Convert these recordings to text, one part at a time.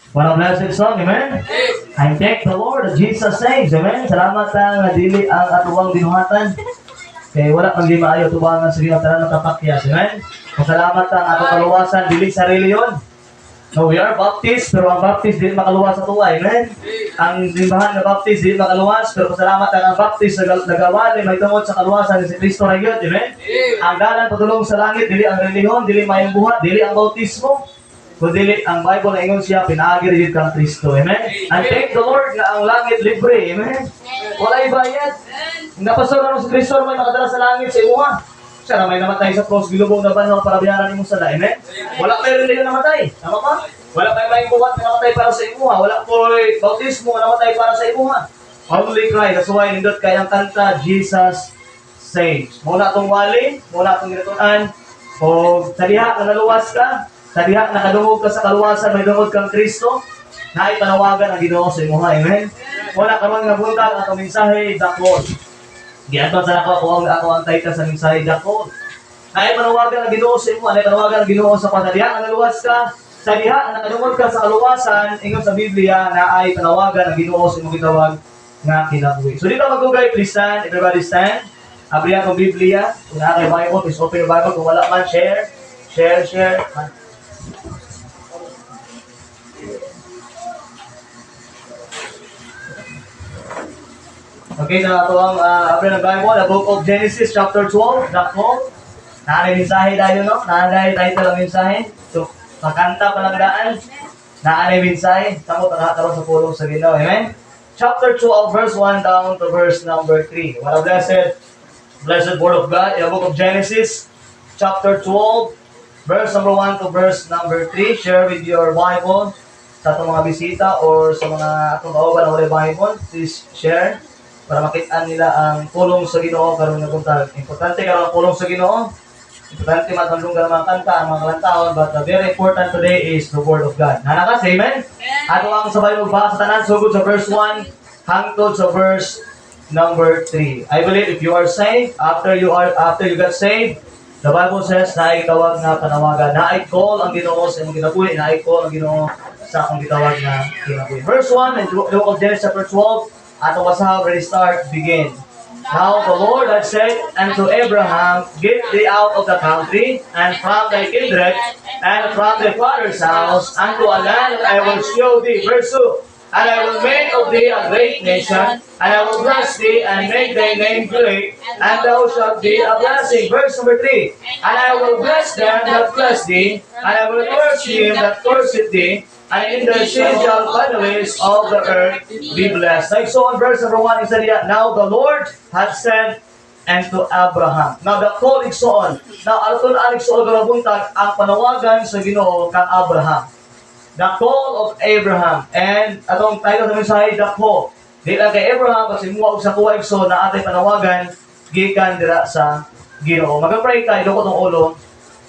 What a blessed song, amen? I thank the Lord that Jesus saves, amen? Salamat nga dili ang atuwang binuhatan. Kaya wala pang di maayo tubangan sa Ginoo tanan nakapakyas, amen? Salamat ang atong kaluwasan dili sarili yon. So we are Baptist, pero ang Baptist di makaluwas sa tuwa, amen? Ang simbahan na Baptist di makaluwas, pero pasalamat ang Baptist nagawa ni may tungod sa kaluwasan ni si Kristo ra gyud, amen? Ang dalan padulong sa langit dili ang relihiyon, dili mayong buhat, dili ang bautismo, kundi ang Bible na ingon siya pinaagi rin kang Kristo, amen? And thank the Lord na ang langit libre, amen? Walay bayad. Napasor na si Kristo may makadala sa langit sa imuha. Siya na may namatay sa cross, gilubong na banhaw para bayaran mo sa lain, amen? Wala may relihiyon namatay, tama ba? Wala may may buhat na namatay para sa imuha. Wala po bautismo na namatay para sa imuha. Only Christ. That's why nindot kay ang kanta, Jesus saves. Muna itong wali, muna itong ginatunan, o sa diha na naluwas ka, sa diha na kadungog ka sa kaluwasan, may dungog kang Kristo, na ipanawagan ang Ginoo sa imuha. Amen? Wala ka man nga buntag ang mensahe, dakol. Giaton sa ako ang title sa mensahe, dakol. Na ipanawagan ang Ginoo sa imuha, na ipanawagan ang Ginoo sa diha na naluwas ka, sa diha na kadungog ka sa kaluwasan, ingon sa Biblia na ay panawagan ang Ginoo sa imong gitawag nga kinabuhi. So dito magugay, please stand, everybody stand. Abrihan ko Biblia, kung na kayo Bible, please open your Bible. Kung wala man, share. Okay, na ito ang abrihan ng Bible, the book of Genesis, chapter 12, Dakol. Naanay mensahe tayo, no? Naanay title ang mensahe. So, makanta palagdaan. Naanay mensahe. Tamo, nakakaroon sa pulong sa Ginoo. Amen? Chapter 12, verse 1 down to verse number 3. What a blessed word of God in the book of Genesis, chapter 12, verse number 1 to verse number 3. Share with your Bible sa itong mga bisita or sa mga atong kauban na wala Bible. Please share para makita nila ang pulong sa Ginoo karon nga buntag. Importante karon ang pulong sa Ginoo. Importante matandong ka ng mga kanta, ang mga kalantaon, but the very important today is the Word of God. Nanakas, amen? Ato ang sabay magbasa sa tanan, sugod sa verse 1 hangtod sa verse number 3. I believe if you are saved, after you got saved, the Bible says na ay tawag na panawagan, na ay call ang Ginoo sa imong kinabuhi, na ay call ang Ginoo sa akong gitawag na kinabuhi. Verse 1 in the book of Genesis chapter 12, ato basahan, ready start, begin. Now the Lord had said unto Abraham, Get thee out of the country, and from thy kindred, and from thy father's house, unto a land that I will show thee. Verse 2. And I will make of thee a great nation, and I will bless thee, and make thy name great, and thou shalt be a blessing. Verse number 3. And I will bless them that bless thee, and I will curse him that curseth thee, and in their seed shall families of the earth be blessed. Like so on verse number 1, it said, Now the Lord had said unto Abraham. Now the call is so on. Now alatun anik so garabuntag ang panawagan sa Ginoo kang Abraham. The call of Abraham. And atong title sa mensahe, the call. Di lang kay Abraham, kasi muwag sa kuwaig so na ating panawagan, gikan dira sa Ginoo. Mag-pray tayo, doko tong ulo.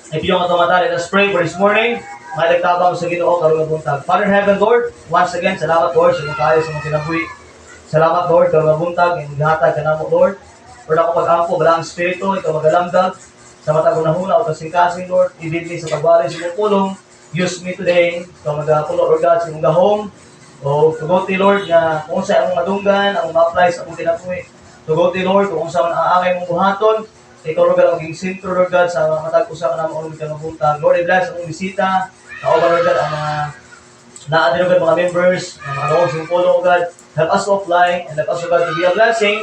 If yung atong matali, let's pray for this morning. May nagtabang sa Ginoo, karong buntag. Father in heaven, Lord, once again, salamat Lord sa mga kayo sa mga kinabuhi. Salamat Lord, karong buntag, yung gihatag ka namo Lord. Lord, ako pag-ampo, balang spirito, ikaw magalamdag. Sa matag na hula, o kasing-kasing Lord, ibig me sa pagbali sa mong pulong. Use me today, ikaw mag-apulo, Lord God, sa mong gahom. O tugot ni Lord na kung sa among madunggan, among ma-apply sa among kinabuhi. Tugot ni Lord kung sa ang angay mong buhaton. Ikaw Lord God, maging sentro Lord God sa matag ko sa kanang buntag. Lord, i-bless among bisita. Kauban Lord God, ang mga naadin Lord God, mga members, mga noon sa pulong Lord God. Help us to apply and help us Lord God to be a blessing.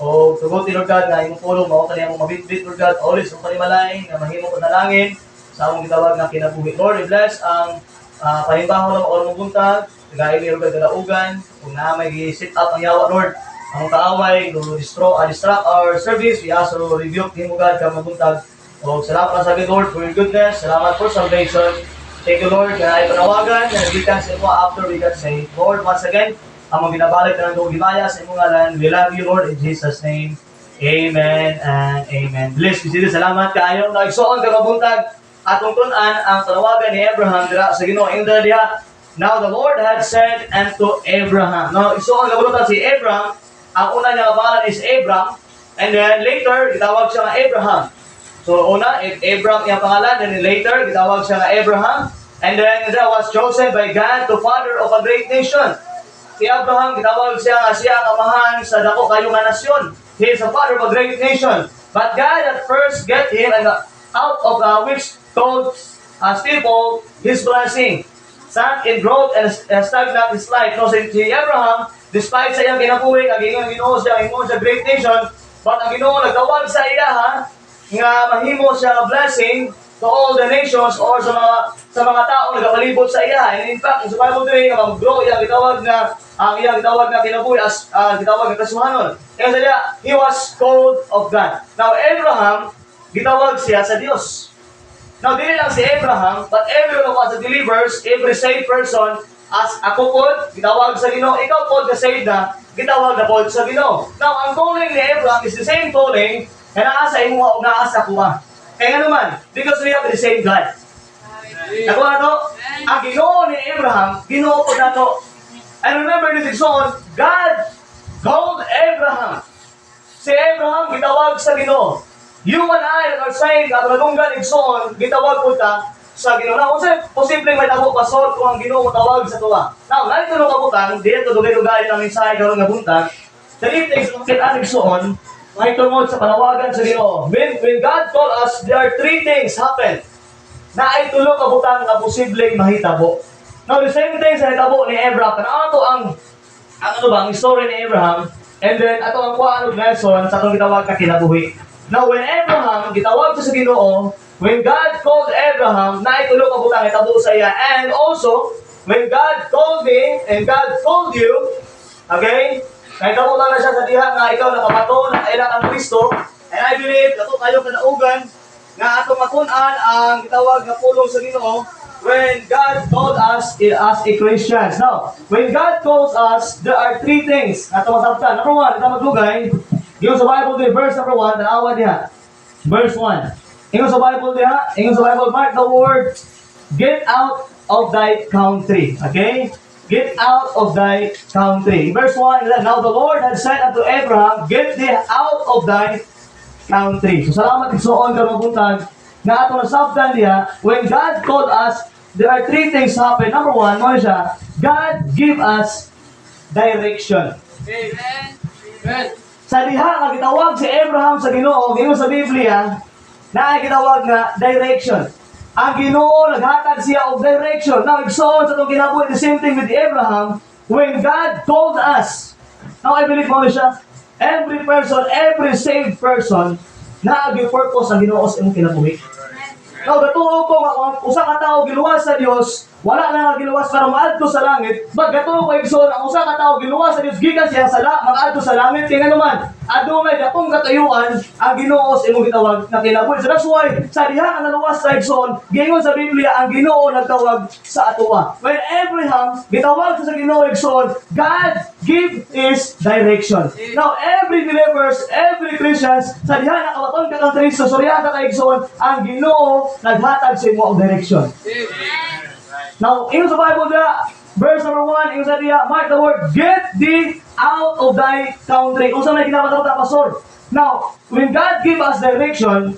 O tugot ni Lord God na imong pulong, mao kaniyang mong mabitbit Lord God, always ang panimalay, na mahimo ko nalangin sa among gitawag na kinabuhi. Lord, i-bless ang pahimbahon ng orong buntag, gaya ni Lord kalaugan, kung na may sit up ang yawa Lord, ang kaaway, to distract our service, we also rebuke him God ka mabuntag. O salamat na sabi Lord for your goodness, salamat for salvation. Thank you Lord, na ay panawagan, na nagikan sa imo after we got saved. Lord, once again, among ginabalik na ng limaya sa imong ngalan, we love you Lord in Jesus' name. Amen and amen. Bless you, salamat kaayo na igsoon ka mabuntag. Atong tunan ang panawagan ni Abraham dira sa Ginoo ing diha. Now the Lord had said unto Abraham. Now iso ang gabutan si Abraham, ang una niya pangalan is Abram, and then later gitawag siya nga Abraham. So una Abraham iyang pangalan, then later gitawag siya nga Abraham. And then there was chosen by God to father of a great nation. Si Abraham, gitawag siya nga siya ang amahan sa dako kayong nga nasyon. He is a father of a great nation. But God at first get him and out of which told people his blessing. Sank in growth and stagnant his life. No, si Abraham, despite sa iyang kinabuhi, ang Ginoo siya, siya great nation, but ang Ginoo nagtawag sa iya nga mahimo siya nga blessing to all the nations or sa mga tao nagapalibot sa iya. And in fact, sa Bible today, nga mag-grow iyang gitawag na kinabuhi as gitawag na kasuhanon. Kaya sa dia, he was called of God. Now, Abraham, gitawag siya sa Dios. Now, dili lang si Abraham, but every one of us that believers, every saved person, as ako po, gitawag sa Ginoo, ikaw po na saved na, gitawag na po sa Ginoo. Now, ang calling ni Abraham is the same calling na naasa imo o naasa kuha. Kaya nga naman, because we have the same God. Ako na to, ang Ginoo ni Abraham, Ginoo po na to. And remember this song, God called Abraham. Si Abraham, gitawag sa Ginoo. You and I are saying, at nagunggan igsoon, gitawag po ta sa Ginoo. Now, kung posibleng may tabo pasod kung ang Ginoo matawag sa tuwa. Now, narito nung kabutang, dito dugay-dugay ng mensahe karong nga buntag, sa itig kita igsoon, may tungod sa panawagan sa Ginoo. When God called us, there are three things happen na ay tulo kabutang na posibleng mahitabo. Now, the same thing sa hitabo ni Abraham. Ano ba, ang story ni Abraham, and then, ato ang kuhaan ng lesson sa itong gitawag na kinabuhi. Now, when Abraham, gitawag sa Ginoo, when God called Abraham, na itulo kabutang hitabo sa iya, and also, when God called me, and God called you, okay, naitabo lang na siya sa diha nga ikaw nakabato, nakailang ang Kristo, and I believe, ato kayo kanaugan, nga ato makunan ang gitawag na pulong sa Ginoo, when God called us as a Christians. Now, when God calls us, there are three things na tumasabtan. Number one, ito maglugay. Yung sa Bible din, verse number 1, tanawa diha. Verse 1. Ingon sa Bible diha, ingon sa Bible, mark the word, get out of thy country. Okay? Get out of thy country. Verse 1, now the Lord had said unto Abraham, get thee out of thy country. So salamat igsoon ka mabuntag na ato nasabtan diha, when God called us, there are three things happen. Number 1, mo siya, God give us direction. Amen. Amen. Sa diha nga gitawag si Abraham sa Ginoo, ingon sa Biblia, na gitawag nga direction. Ang Ginoo naghatag siya og direction. Now igsoon sa tong kinabuhi, the same thing with Abraham, when God told us. Now I believe mo siya, every person, every saved person, na agi purpose ang Ginoo sa imong kinabuhi. Now, gatuo ko nga usa ka tawo giluwas sa Dios, wala na nga giluwas para maadto sa langit. But gatuo ko igsoon ang usa ka tawo giluwas sa Dios gikan siya sa maadto sa langit. Kaya naman, adunay dakong katayuan ang Ginoo sa imong gitawag na kinabuhi. So that's why sa diha nga naluwas sa igsoon, giingon sa Biblia ang Ginoo nagtawag sa atoa. When Abraham gitawag sa Ginoo igsoon, God give his direction. Now, every believers, every Christians, sa diha nga kabaton ka kang Kristo, surya ka kay igsoon, ang Ginoo naghatag sa imo og direction. Now, in the Bible, verse number 1, in sa diya, mark the word, get thee out of thy country. Kung saan may ginabata ko pastor. Now, when God give us direction,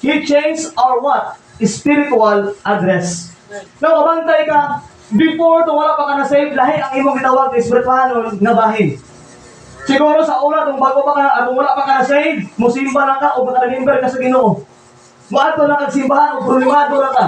He changed our what? Spiritual address. Now, kabantay ka, before to wala pa ka na-save, lahi ang imong gitawag na spiritual nga bahin. Siguro sa una, kung bago pa ka, kung wala pa ka na-save, musimba lang ka o makalimber ka sa Ginoo. Muadto na kag simbahan o problemado na ka.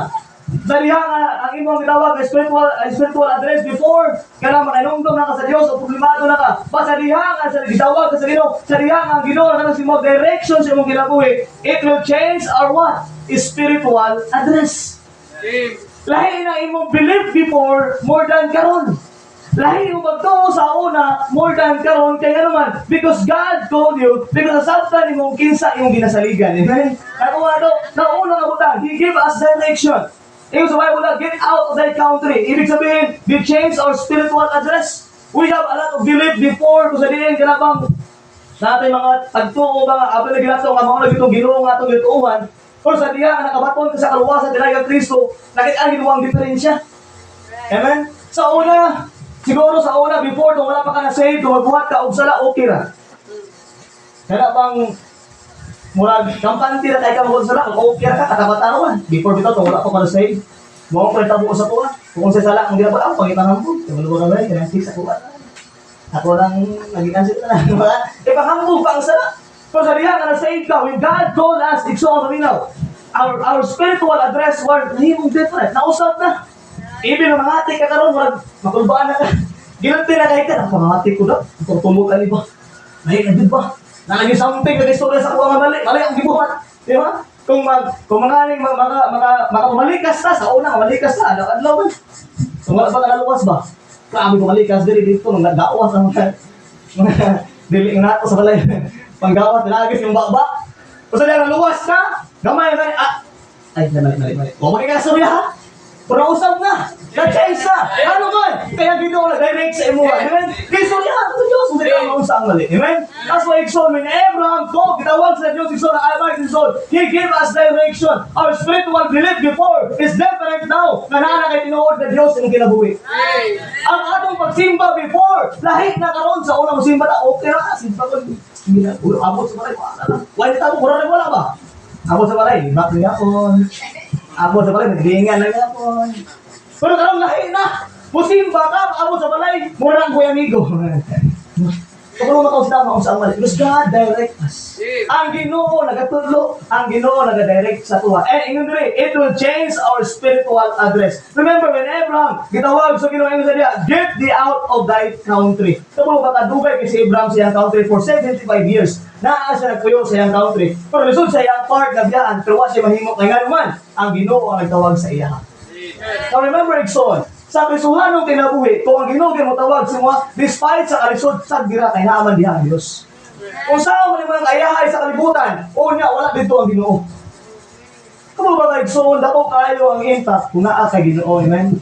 Daliha nga ang imong gitawag spiritual address before kana makainungdom na ka sa Dios o problemado na ka. Basta diha nga sa gitawag ka sa Ginoo, sa diha nga ang Ginoo na si mo direction sa imong kinabuhi, it will change our what? Spiritual address. Lahi na imong believe before more than karon. Lahi yung magtuo sa una more than karon kaya naman because God told you because nasabtan imong kinsa imong ginasaligan. Amen. Nakuha to, nauna nga butang, He give us direction. Yung sa Bible na, get out of that country. Ibig sabihin, we change our spiritual address. We have a lot of belief before kung sa diin kanabang natin mga pagtuo ba apel na ginato nga mga nagitong Ginoo nga atong gituuhan or sa diha nga nakabaton ka sa kaluwasan dinayang Kristo nakit-an ginuwang diferensya. Amen. Sa una, siguro sa una before kung wala pa ka na saved, kung magbuhat ka og sala okay ra. Kaya bang murag kampante na tayo ka magbuhat sala, okay ra ka katabatawan. Before bitaw kung wala pa ka na saved. Mo ko tabo sa tuwa. Kung sa sala ang ginawa ako pangitangan ko. Tumuluwa ka ba? Kaya sa kuha. Ako lang naging answer na lang. Ipakambog pa ang sala. Kung sa diha nga sa ikaw, when God called us, igsoon kami now. Our spiritual address was nahimong different. Nausap na. Even ang mga ati ka karon, makulbaan na ka. Ginunti na kahit ka. Ang mga ati ko na. Tutulog ka ba? Nahin na ba? Nalagi something na istorya sa kuha nga mali. Mali ang gibuhat. Di ba? Kung mga malikas na, sa una, malikas na, adlaw man. Kung wala pa naluwas ba? Grabe kung malikas dito, nung nagawas ang mga diling nato sa balay. Panggawas, nalagis yung baba. Kung saan naluwas ka, gamay na, ay, mali. O, magkakasuri ha? Pero usap na, na-change na. Ano man? Kaya dito ako na-direct sa imo. Amen? Kaya sorry ha, ito Diyos, hindi ka maunsa ang mali. Amen? That's why Exxon, when Abraham go, kitawag sa Diyos, Exxon, I like Exxon. He gave us direction. Our spiritual belief before is different now. Nanana kay tinuod na Diyos yung kinabuhi. Ang atong pagsimba before, lahit na karon sa unang simba na, okay na, simba ko. Abot sa balay, wala na tamo, wala ba? Abot sa balay, back niya ako. Abot sa balay, nagdiingan lang ako. Pero karong lahi na, musimba ka, abot sa balay, murang ko yung amigo. Kapag mga kausap mo sa mali, because God direct us. Ang Ginoo nagatudlo, ang Ginoo nagadirect sa tuwa. And ingon diri, it will change our spiritual address. Remember when Abraham gitawag sa Ginoo ingon sa diya, get thee out of thy country. Kapag makadugay kay si Abraham sa iyang country for 75 years. Naa siya nagpuyo sa iyang country. Pero lisod sa iyang part na biyaan, pero wa siya mahimo kay nganuman. Ang Ginoo ang nagtawag sa iya. Now remember, Exxon, sa krisuhanong kinabuhi, kung ang Ginoo mo tawag sa mga, despite sa kalisod, sa gira kay naaman diha ang Diyos. Kung saan man yung mga kayahay sa kalibutan, o niya, wala dito ang Ginoo. Kung ba kayo, Exxon, dato kayo ang impact kung naa kay Ginoo, amen?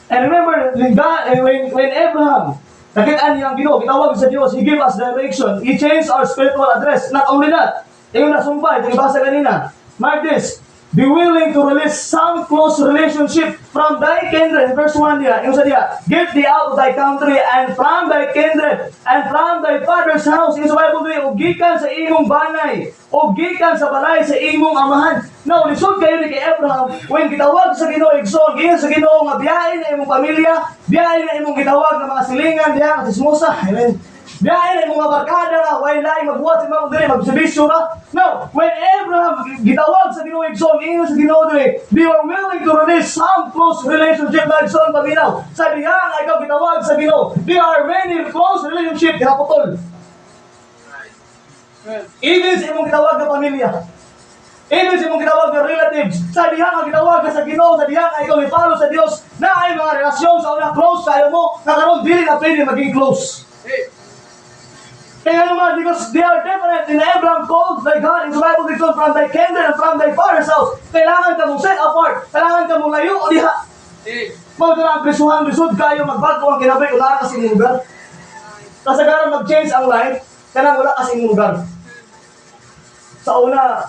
And remember, when Abraham, nakitaan niya ang Ginoo, kitawag sa Diyos, He gave us direction, He changed our spiritual address. Not only that, yung nasumpay, yung ibasa kanina, mark this, be willing to release some close relationship from thy kindred. Verse 1 diya, yung sa diya, get thee out of thy country and from thy kindred and from thy father's house. Yung sa Bible diya, ugikan sa imong banay, ugikan sa balay sa imong amahan. Now, lisod kayo ni kay Abraham, when gitawag sa Ginoo, Exxon, giyan sa Ginoo nga biyahin na imong pamilya, biyahin na imong gitawag ng mga silingan diya, katismosa, amen. Biyahin na imong mga barkada nga, why laing magbuhat sa mga dili, magsubisyo ka. Now, when Abraham gitawag sa Ginoo, Exxon, ingon sa Ginoo dili, they were willing to release some close relationship na Exxon paminaw. Sabi nga nga ikaw gitawag sa Ginoo, there are many close relationship kinaputol. Even sa imong gitawag na pamilya. Even sa imong gitawag na relatives. Sabi nga gitawag ka sa Ginoo, sabi nga ikaw ipalo sa Dios na ay mga relasyon sa una close kayo mo, na karon dili na pwede maging close. Kaya naman, because they are different in Abraham called by God in the Bible, they come from thy kindred and from thy father's house. Kailangan ka mong set apart. Kailangan ka mong layo o diha. Mga ang prisuhan, lisod kayo, magbago ang kinabay, wala kasi ng lugar. Kasagaran mag-change ang life, kailangan wala kasi ng lugar. Sa una,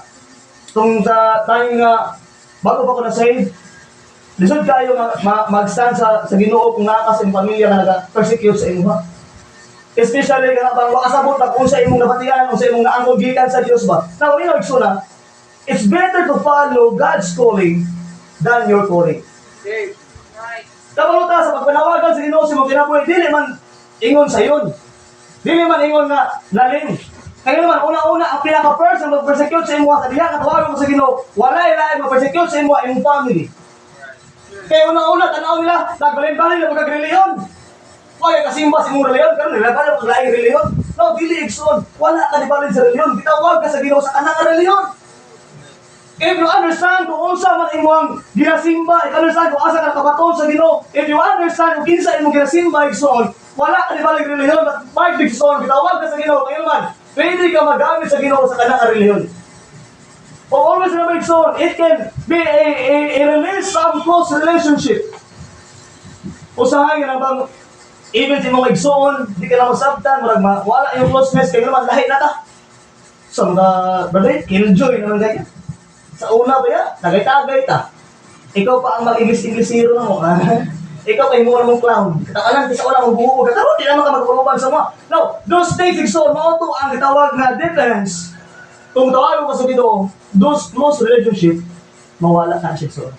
kung sa time nga, bago pa ko na-save, lisod kayo mag-stand sa Ginoo kung nakas yung pamilya na nag-persecute sa inyo, ha? Especially nga bang makasabot na kung sa imong nabatian, kung sa imong naangkong gikan sa Dios ba. Now, we know, it's better to follow God's calling than your calling. Okay. Right. Kapag ta sa pagpanawagan sa Ginoo sa imong kinabuhi, dili man ingon sa iyon. Dili man ingon nga lalim. Kaya naman, una-una, ang pinaka-first na mag-persecute sa imong kadiha, katawagan mo sa Ginoo, wala ilaing mag-persecute sa imong family. Kaya una-una, tanaw nila, nagbalin-balin na magag-reliyon. Kaya kasimba sa imong reliyon, karon nilabas ang laing reliyon. No, dili Exxon. Wala ka dibalin sa reliyon. Gitawag ka sa Ginoo sa kanang reliyon. If you understand kung unsa man imong ginasimba, if you understand kung asa ka nakabaton sa Ginoo, if you understand kung kinsa imong ginasimba, Exxon, wala ka dibalin reliyon. Mark Exxon, gitawag ka sa Ginoo, kayo man, pwede ka magamit sa Ginoo sa kanang reliyon. But always remember, Exxon, it can be a release some close relationship. Usahay nga bang even si mga igsoon, di ka na masabtan, wala yung closeness, kayo naman, lahi na ta. So, mga brother, killjoy naman ganyan. Sa una ba yan, nagay-tagay ta. Ikaw pa ang mag-English-Englishero na mo. Ikaw pa yung muna mong clown. Katakalan, di sa una mong buo. Kataro, di naman ka mag-uruban sa mga. No, those things, igsoon, mga ito ang itawag na difference. Kung tawag mo sa Ginoo, those close relationship, mawala ka siya, igsoon.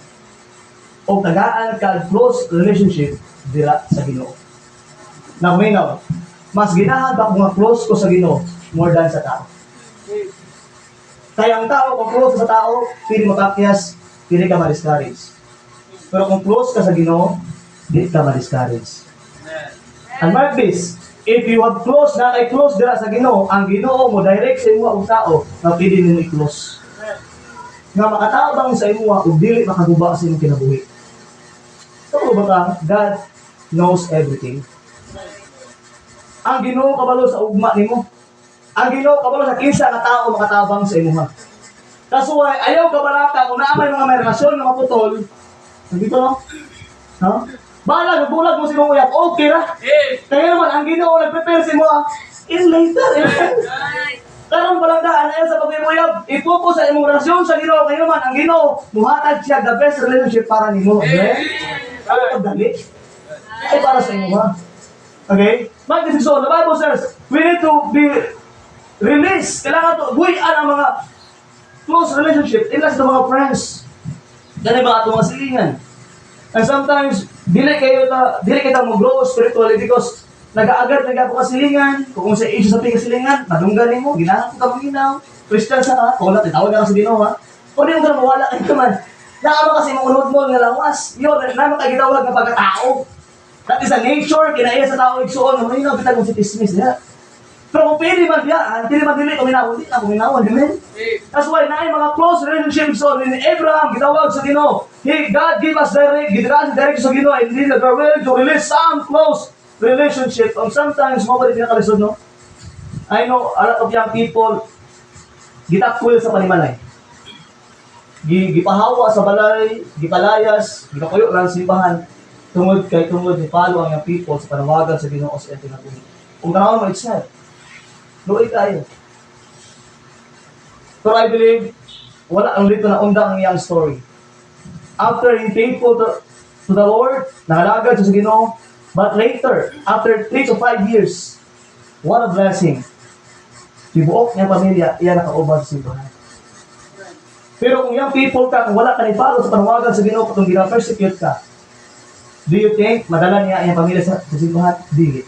o tagaan ka close relationship dira sa Ginoo. Naminaw, mas ginahan ba kung close ko sa Ginoo more than sa tao. Kaya ang tao, kung close sa tao, pili makakyas, pili ka ma-discourage. Pero kung close ka sa Ginoo, di ka ma-discourage. And mark this, if you have close na kay close dira sa Ginoo, ang Ginoo mo direct sa imo ang tao na pili nimo i-close. Nga makatabang sa imo ug dili makaguba sa imong kinabuhi. So ba ka, God knows everything. Ang Ginoo kabalo sa ugma nimo. Ang Ginoo kabalo sa kinsa nga tao makatabang sa imo. Kasuway ayaw ka balaka kung naamay mga may relasyon nga maputol. Dito no? Ha? Bala, bulag mo si mong uyap, okay ra. Kaya naman, ang Ginoo nag-prepare si mo, in later, Karong balanggaan na yan sa pag-imuyab, ipokus sa imong relasyon sa Ginoo. Kaya naman, ang Ginoo, muhatag siya the best relationship para nimo. Okay? Ano pagdali? Ay para sa imo ha. Okay? Mag-desisyon, the Bible says, we need to be released. Kailangan to, buhian ang mga close relationship, ilas sa mga friends. Yan ay mga itong silingan. And sometimes, dili kita mag-grow spiritually because nag-aagad po kasilingan. Kung sa issue sa pagkasilingan, madunggan mo, ginahan ko ka maginaw. Christian sa ka, kung natitawag ka sa Ginoo ha. Kung di mo ka mawala ka naman, naama kasi maunod mo nga lawas. Yun, naman ka gitawag ng pagkatao. That is a nature, kinaiya sa tao igsuon, nga malinaw kita kung si Tismis. Yeah. Pero kung pwede man diya, pwede man dili, kuminawon, di na kuminawon, amen? That's why na mga close relationships so in Abraham, gitawag sa Ginoo. God give us direct sa Ginoo, and we are willing to release some close relationship. And sometimes, mo ba rin pinakalisod, no? I know a lot of young people, gitakwil sa panimalay. Gipahawa sa balay, gipalayas, gikakuyo lang simbahan. Tungod, ni palo ang young people sa panawagan sa Ginoo sa tinatuli. Kung ganawan mo, it's sad. Luoy tayo. Pero I believe, wala ang dito na undang ang iyang story. After being faithful to the Lord, nakalagad sa Ginoo, but later, after 3 to 5 years, what a blessing. Ibuok niyang pamilya, iyan nakaubad sa simbahan. Pero kung yung people ka, kung wala ka nipalo sa panawagan sa Ginoo, kung gina-persecute ka, do you think madala niya iyang pamilya sa simbahan? Dili.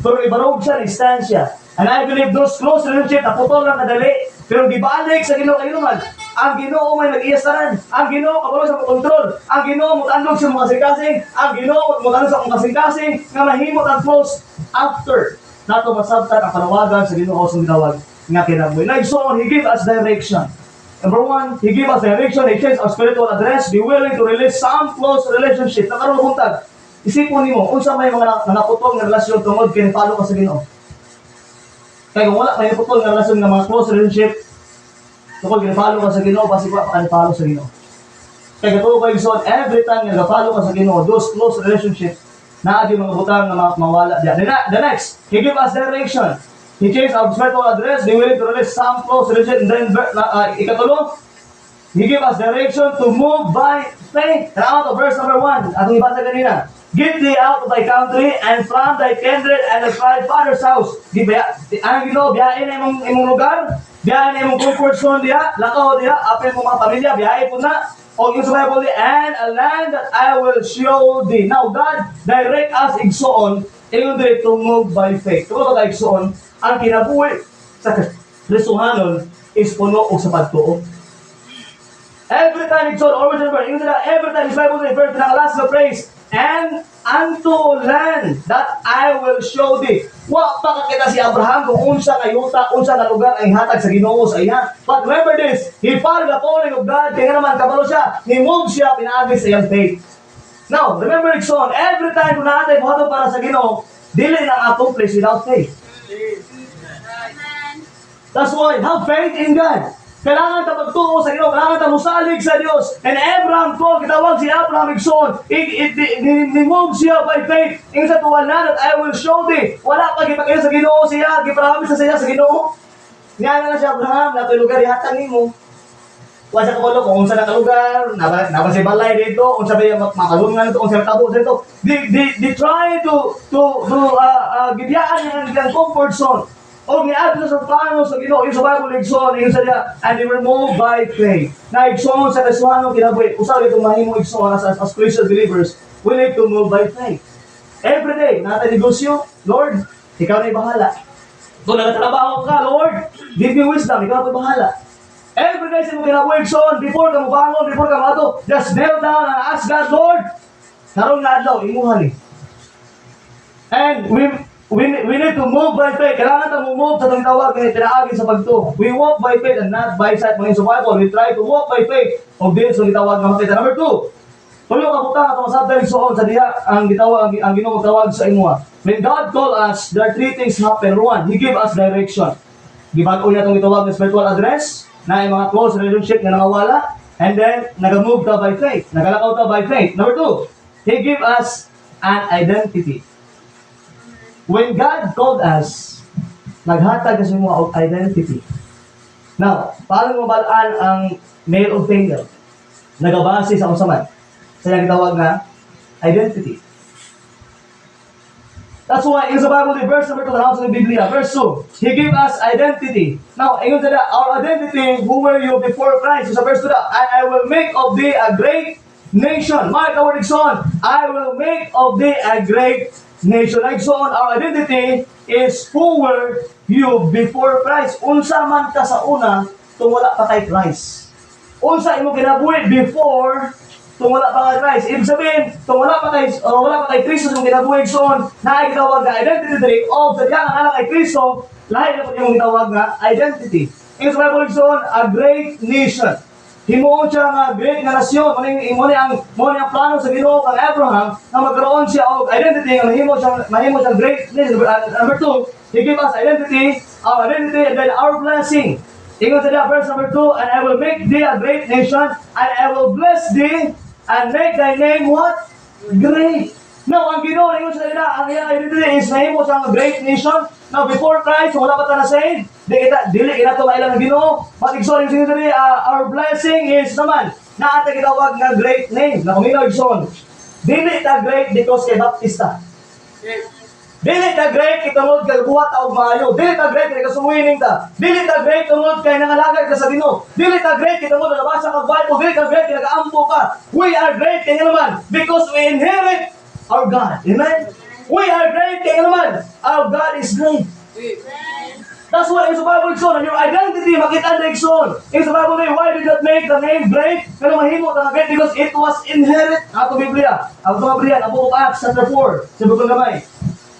Pero ibarog siya, distansya. And I believe those close relationship na putol lang kadali, pero gibalik sa Ginoo kayo naman. Ang Ginoo may nag-iyasaran. Ang Ginoo kabalo sa kontrol. Ang Ginoo mutandog sa mga kasing-kasing. Ang Ginoo mutandog sa mga kasing-kasing nga mahimot ang close after nato masabtan ang panawagan sa Ginoo sa ginawag nga kinabuhi. Like so on, He give us direction. Number one, He give us direction. He change our spiritual address. Be willing to release some close relationship. Nakaroon buntag. Isipon nimo, unsa may mga nakaputol nga relasyon tungod kay follow ka sa Ginoo. Kaya kung wala may naputol nga relasyon nga mga close relationship, tungod kay follow ka sa Ginoo, basi pa follow sa Ginoo. Kaya katulo ko igsoon, every time nga follow ka sa Ginoo, those close relationship na adi mga butang nga mawala diyan. The next, He give us direction. He change our spiritual address. Be willing to release some close relationship. And then ikatulo, He give us direction to move by faith. And out of verse number 1, atong ibasa kanina. Get thee out of thy country and from thy kindred and thy father's house. Ang Ginoo, biyahin na imong lugar, biyahin na imong comfort zone diha, lakaw diha, apil mo mga pamilya, biyahin po na. O yung sa Bible, and a land that I will show thee. Now, God direct us igsoon, ingon diri to move by faith. Kung ba igsoon, ang kinabuhi sa Kristohanon is puno o sa pagtuo. Every time igsoon, always remember, ingon nila, every time is Bible refers to the last of praise, and unto land that I will show thee. Wa pa kakita si Abraham kung unsa nga yuta, unsa nga lugar ay hatag sa Ginoo sa iya. But remember this, he followed the calling of God. Kaya naman kabalo siya, ni-move siya pinaagi sa iyang faith. Now, remember it son, every time kung naatay buhaton para sa Ginoo, dili na accomplish without faith. That's why, have faith in God. Kailangan ta pagtuo sa Ginoo, kailangan ta musalig sa Dios. And Abraham called, kitawag si Abraham igsoon, ni-move siya by faith. Ing sa tuwal na that I will show thee. Wala pa gipakita sa Ginoo siya, gipromise sa siya sa Ginoo. Nga na siya Abraham, nato lugar ihatag nimo. Wa sa kabalo kung unsa na ka lugar, naba si balay dito, unsa ba makalungan dito, unsa tabo dito. They try to gibyaan ang comfort zone. O niadto sa plano sa Ginoo, yung sa Bible igsoon, yung sa diya, and they were moved by faith. Na igsoon sa kaswano kinabuhi, usaw itong mahimo igsoon as Christian believers, we need to move by faith. Every day, natin negosyo, Lord, ikaw na bahala. Kung nagtatrabaho ka, Lord, give me wisdom, ikaw na bahala. Every day sa mga kinabuhi igsoon, before ka mabangon, before ka mato, just kneel down and ask God, Lord, karong nga adlaw, imuhan eh. And we need to move by faith. Kailangan tayo move sa itong tawag na tinaagin sa pagto. We walk by faith and not by sight. Mga sa Bible, we try to walk by faith of this so gitawag na makita. Number 2, tuloy ka putang at masabdal soon sa diha ang gitawag ang Ginoo tawag sa imo. When God call us, there are 3 things happen. 1, He give us direction. Gibag-o niya itong gitawag na spiritual address na yung mga close relationship na nangawala. And then, nag-move ka by faith. Nagalakaw ka by faith. Number 2, He give us an identity. When God called us, naghatag kasi mo og identity. Now, paano mo balaan ang male o female? Nagabase sa usaman. Sa nagtawag na identity. That's why in the Bible, the verse number 2, sa Biblia, verse 2, He gave us identity. Now, ayun sa our identity, who were you before Christ? Sa verse 2 and I will make of thee a great nation. Mark the word son. I will make of thee a great nation. Like so on, our identity is who were you before Christ. Unsa man ka sa una, kung wala pa kay Christ. Unsa imo kinabuhi before, kung wala pa kay Christ. Ibig sabihin, kung wala pa kay Kristo kung kinabuhi son, na ay gitawag na identity of sa diyan ang anak kay Kristo, lahi na po yung gitawag na identity. In sa Bible son, a great nation. Himuon siya nga great nga nasyon. Mo ni ang plano sa Ginoo kang Abraham na magkaroon siya og identity nga mahimo siya great nation. Number 2, He give us identity, and then our blessing. Ingon sa verse number 2, and I will make thee a great nation, and I will bless thee, and make thy name what? Great. Now, ang Ginoo ingon sa ang iyang identity is mahimo siyang great nation. Now, before Christ, wala pa ta na saved. Dili kita to mailang ng Ginoo. But igsoon yung sinitari, our blessing is naman, na ata gitawag na great name. Na kuminaw igsoon. Dili ta great because kay Baptista. Dili ta great kay tungod kay buhat og maayo. Dili ta great kay kasuwining ta. Dili ta great tungod kay nangalagad ka sa Ginoo. Dili ta great kay tungod nagabasa ka Bible. Dili ta great kay nagaampo ka. We are great kay naman because we inherit our God. Amen? We are great kay naman. Our God is great. That's why in the Bible son, your identity makita na son. In the Bible, why did that make the name great? Pero mahimo ta great because it was inherit. Ato Biblia. Ato Biblia, ang Book of Acts chapter 4, sa Bukong Gamay.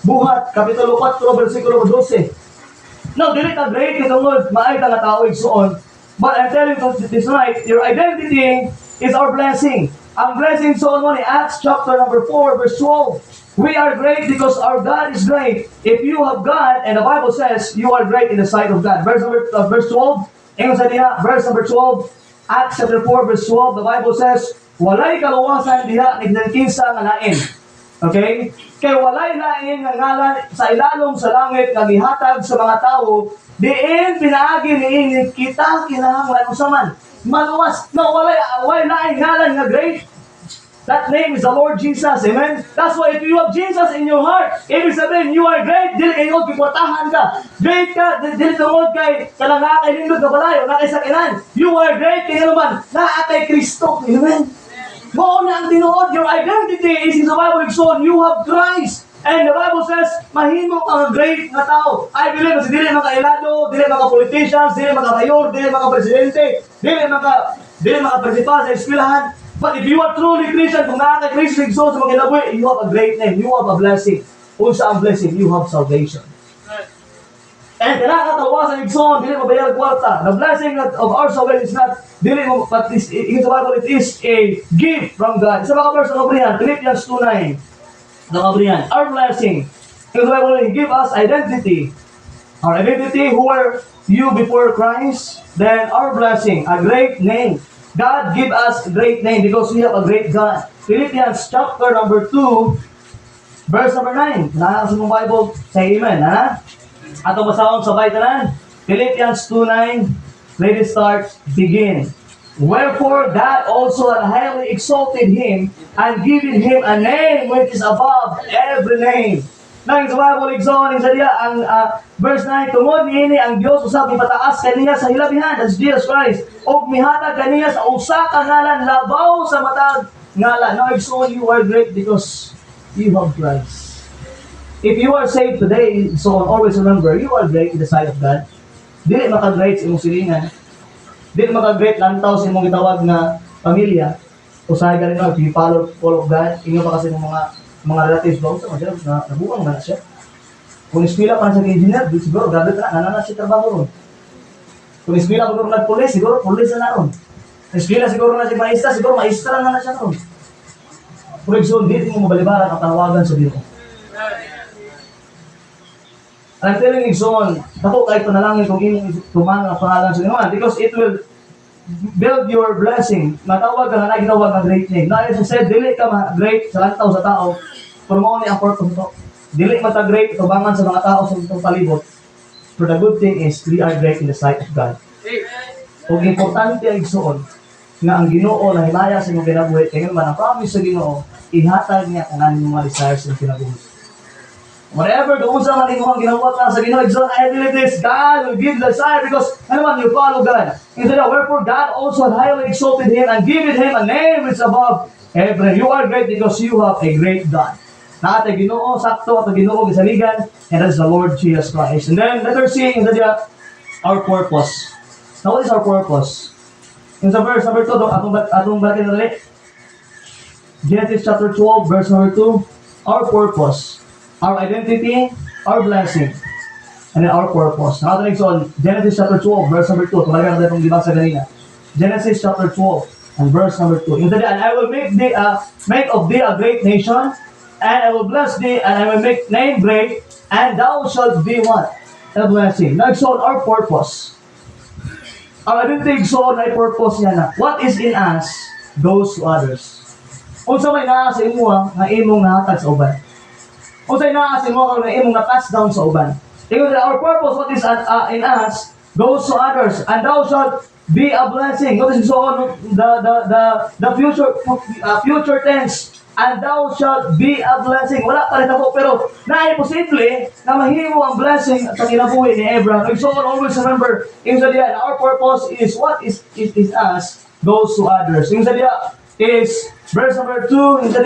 Buhat kapitulo 4 bersikulo 12. Now, dili ta great kitungod maay ta nga tao igsoon. But I'm telling you this night, your identity is our blessing. Ang blessing soon mo ni Acts chapter number 4 verse 12. We are great because our God is great. If you have God, and the Bible says you are great in the sight of God. Verse 12, ingon sa diha, verse number 12, Acts chapter 4 verse 12, the Bible says, walay kaluwasan diha nagkinsa nga lain. Okay? Kay walay lain nga ngalan sa ilalom sa langit nga gihatag sa mga tao, diin pinaagi niini kita kinahanglan usaman. Maluwas na walay lain ngalan nga great. That name is the Lord Jesus. Amen? That's why if you have Jesus in your heart, ibig sabihin, you are great. Dili kayo kikwartahan ka. Great ka. Dili tungod kay kalanga kay lindod ka balayo. Na kay sakinan. You are great. Kaya naman, naa kay Kristo. Amen? Mo na ang tinuod. Your identity is in the Bible. So, you have Christ. And the Bible says, mahimo kang great na tao. I believe kasi dili mga ilado, dili mga politicians, dili mga mayor, dili mga presidente, dili mga principal sa eskwelahan. But if you are truly Christian, kung nakaka-Christian sa mga kinabuhi, you have a great name, you have a blessing. Unsa ang blessing, you have salvation. And kinakatawasan igsoon, dili mabayar kwarta. The blessing of our salvation is not, dili mo, but in the Bible, it is a gift from God. Sa mga verse ng Abrihan, Philippians 2:9, ng Abrihan, our blessing. In the Bible, He give us identity. Our identity, who were you before Christ? Then our blessing, a great name. God give us a great name because we have a great God. Philippians chapter number 2, verse number 9. Nasa mong Bible, say amen, ha? Ato masawang sabay tanan. Philippians 2:9. Ladies start, begin. Wherefore God also had highly exalted Him and given Him a name which is above every name, Nang sumabol igsoon sa diya ang verse 9, tungod niini ang Dios usab ipataas kaniya sa hilabihan as Jesus Christ ug mihatag kaniya sa usa ka ngalan labaw sa matag ngalan. Now igsoon, you are great because you have Christ. If you are saved today, so always remember, you are great in the sight of God. Dili maka-great sa imong silingan. Dili maka-great lantaw sa imong gitawag na pamilya. Usahay ka rin if you follow God, inyo pa kasi ng mga relatives ba, sa mga na nabuang na siya. Kung ispila pa sa engineer, siguro grabe ka na siya trabaho ron. Kung ispila siguro nag-police, siguro police na ron. Ispila siguro na si maestra, siguro maestra na siya ron. Kung igsoon, dito mo mabalibaran ang tawagan sa Ginoo. I'm telling you, son, dako kahit panalangin kung imong tumang ang pangalan sa Ginoo because it will build your blessing. Matawag ka na ginawag ang great name. Na as I said, dili ka great sa lantaw sa tao, pero mo ni ang purpose nito. Dili man ta great tubangan sa mga tao sa itong palibot. But the good thing is, we are great in the sight of God. Kung importante ay igsoon, nga ang Ginoo na himaya sa imong kinabuhi, kaya man ang promise sa Ginoo, ihatag niya kung ano mga desires ng kinabuhi. Whatever kung sa man imong ginawa ka sa Ginoo, so I believe this, God will give the desire because ano man you follow God. Instead of wherefore God also highly exalted him and given him a name which is above every. You are great because you have a great God. Na ate Ginoo sakto at Ginoo gisaligan, and that is the Lord Jesus Christ. And then let us see in the our purpose. Now what is our purpose? In the verse number 2, atong balikin na dali. Genesis chapter 12, verse number 2, our purpose. Our identity, our blessing, and then our purpose. Now, next on Genesis chapter 12, verse number 2. Tumagal natin itong dibasa kanina. Genesis chapter 12, and verse number 2. And I will make of thee a great nation, and I will bless thee, and I will make name great, and thou shalt be what? A blessing. Next on our purpose. Our identity, so our purpose yan na. What is in us goes to others. Kung sa may naa sa imo nga imong nahatag sa uban. Kung sa'yo naasin mo kung imong na-pass down sa uban. Tingnan nila, our purpose, what is in us, goes to others, and thou shalt be a blessing. Notice so on the future tense, and thou shalt be a blessing. Wala pa rin ako, pero posible na mahimo ang blessing at ang kinabuhi ni Abraham. So on, always remember, yung sa diyan, our purpose is what is us, goes to others. Yung sa diyan is verse number 2 in the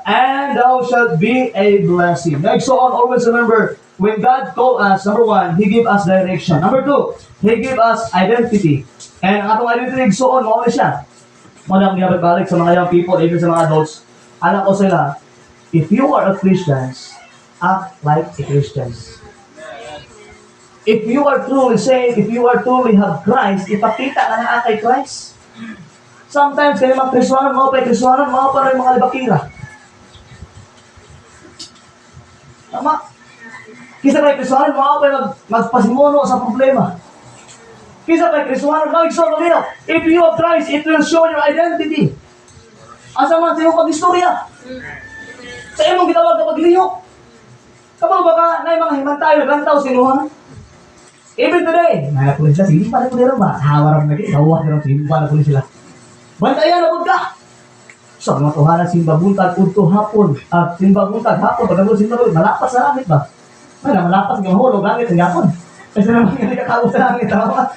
and thou shalt be a blessing. Next so on, always remember, when God called us, number 1, He gave us direction. Number 2, He gave us identity. And ang atong identity, so on, mawala siya. Muna kong balik sa mga young people, even sa mga adults, alam ko sila, if you are a Christian, act like a Christian. If you are truly saved, if you are truly have Christ, ipakita ka na kay Christ. Sometimes, kayo mag-Kriswanan, mga pa rin mga libakira. Tama? Kisa kayo Kriswanan, mga pa magpasimuno sa problema. Kisa kayo Kriswanan, mag-istorya nila. If you have Christ, it will show your identity. Asa man sa iyong pag-istorya. Sa iyong gitawag na paglihok. Kapag baka na yung mga himantayo, naglantaw sinuhan. Even today, nalakunin sila, simpa na kunin rin ba? Hawarang naging, gawa nila, simpa na kunin sila. Bantayan na ka! So, mga tuhanan, simba buntag, unto hapon. At simba buntag, hapon, pagkagod simba buntag, malapas sa langit ba? Mana, malapas yung mahulog, langit ang yapon. Kasi naman yung nakakabot sa langit, tama?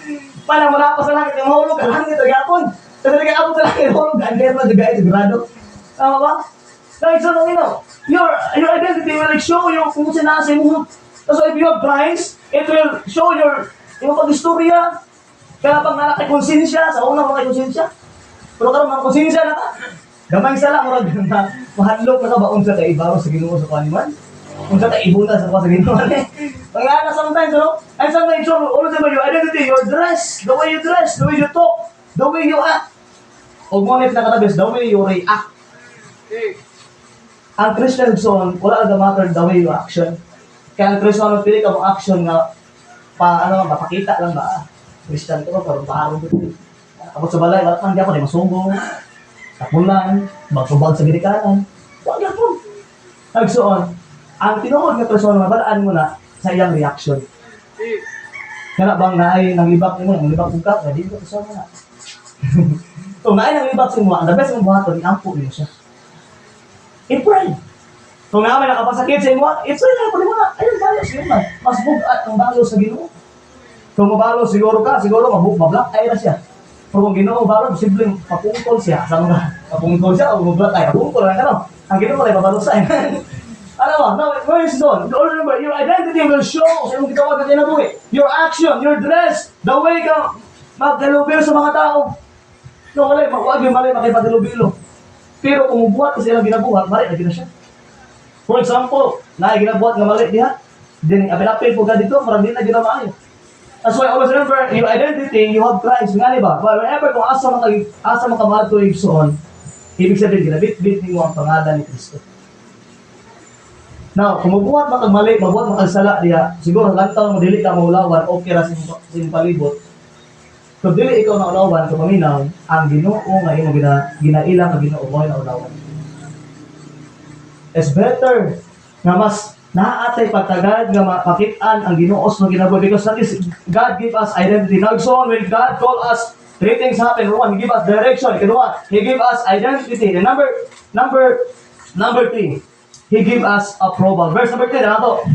Mana, malapas sa langit yung mahulog, langit ang yapon. Kasi nakakabot sa langit, mahulog, ang gaya na digay, sigurado. Tama ba? Like, so, your identity will show you kung sinasa mo. So, if you have Christ, it will show your pag-istorya. Kaya pag nalaki konsensya, sa unang mga konsensya, pero karon man konsensya na ta. Gamay sala murag na mahadlok na ka ba unsa kay ibaro sa Ginoo sa kaniman? Unsa ta ibuna sa Ginoo ni? Pagana sometimes no? And sometimes so all of your identity, your dress, the way you dress, the way you talk, the way you act. Og mo ni nakatabes, the way you react. Ang Christian zone, wala na matter the way you action. Kaya ang Christian pili ka mo action nga mapakita lang ba? Christian ko pero parang dito. Kapag sa balay, wala man di ako, di masumbong, tapulan, magsubag sa girikanan. Huwag yan po. Nagsuon, ang tinuod nga person, mabalaan mo na sa iyang reaction. Kaya bang naay ng libak mo, ang libak ka, hindi ko person mo na. Kung naay ng libak mo, ang the best mong buhaton, iampo mo siya. I-pray. Kung naman nakapasakit sa imo, it's okay, pwede mo na. Ayun, balos yun man. Mas bugat ang balos sa Ginoo. Kung mabalos siguro ka, siguro mablock ay na siya. Pero kung Ginoo balos, simpleng papungkol siya. Sa mga papungkol siya, o mablock ay, papungkol lang ano. Ang Ginoo ay mabalos sa Ano ba? Now, where is it on? Remember, your identity will show sa imong gitawag na kinabuhi. Your action, your dress, the way ka magdalubilo sa mga tao. No, wala, wag yung mali makipagdalubilo. Pero kung buhat kasi ilang ginabuhat, mali na gina siya. For example, na ginabuhat nga mali diha, din apil-apil po ka dito, marang din na ginawa maayo. That's why always remember, your identity, you have Christ, nga ba? But whenever kung asa makamahal to igsoon, ibig sabihin, ginabit-bit mo ang pangalan ni Kristo. Now, kung mabuhat makag mali, mabuhat makagsala diha, siguro lantaw mo dili ka maulawan, okay ra sa palibot. Kung dili ikaw na ulawan, kung paminaw, ang Ginoo nga imo ginailang ang Ginoo mo na ulawan. It's better nga mas naatay pagtagad nga mapakitaan ang Ginoo sa ginabuhi because that is God give us identity. Now, so when God call us, three things happen. One, He give us direction. Kedua, He give us identity. And number three, He give us approval. Verse number 3,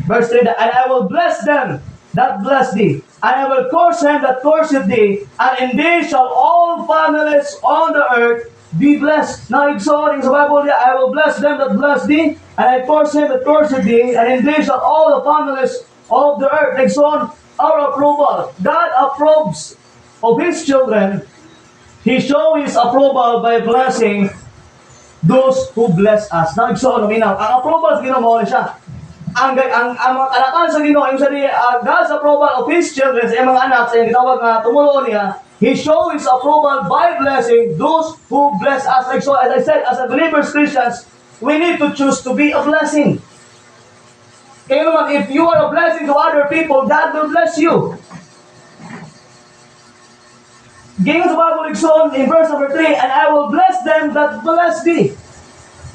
verse 3, and I will bless them that bless thee, and I will curse him that curseth thee, and in thee shall all families on the earth be blessed. Now, exhort in the Bible, I will bless them that bless thee, and I curse him that curseth thee, and in thee shall all the families of the earth. Exhort our approval. God approves of His children. He shows His approval by blessing those who bless us. Now, exhort, ang approval sa Ginoo siya. Ang mga kalatan sa Ginoo, yung God's approval of His children, sa mga anak, sa yung gitawag na tumuloon niya, He shows His approval by blessing those who bless us. Like so, as I said, as a believers, Christians, we need to choose to be a blessing. Kaya naman, if you are a blessing to other people, God will bless you. Gingon sa Bible Igsoon, in verse number 3, and I will bless them that bless thee.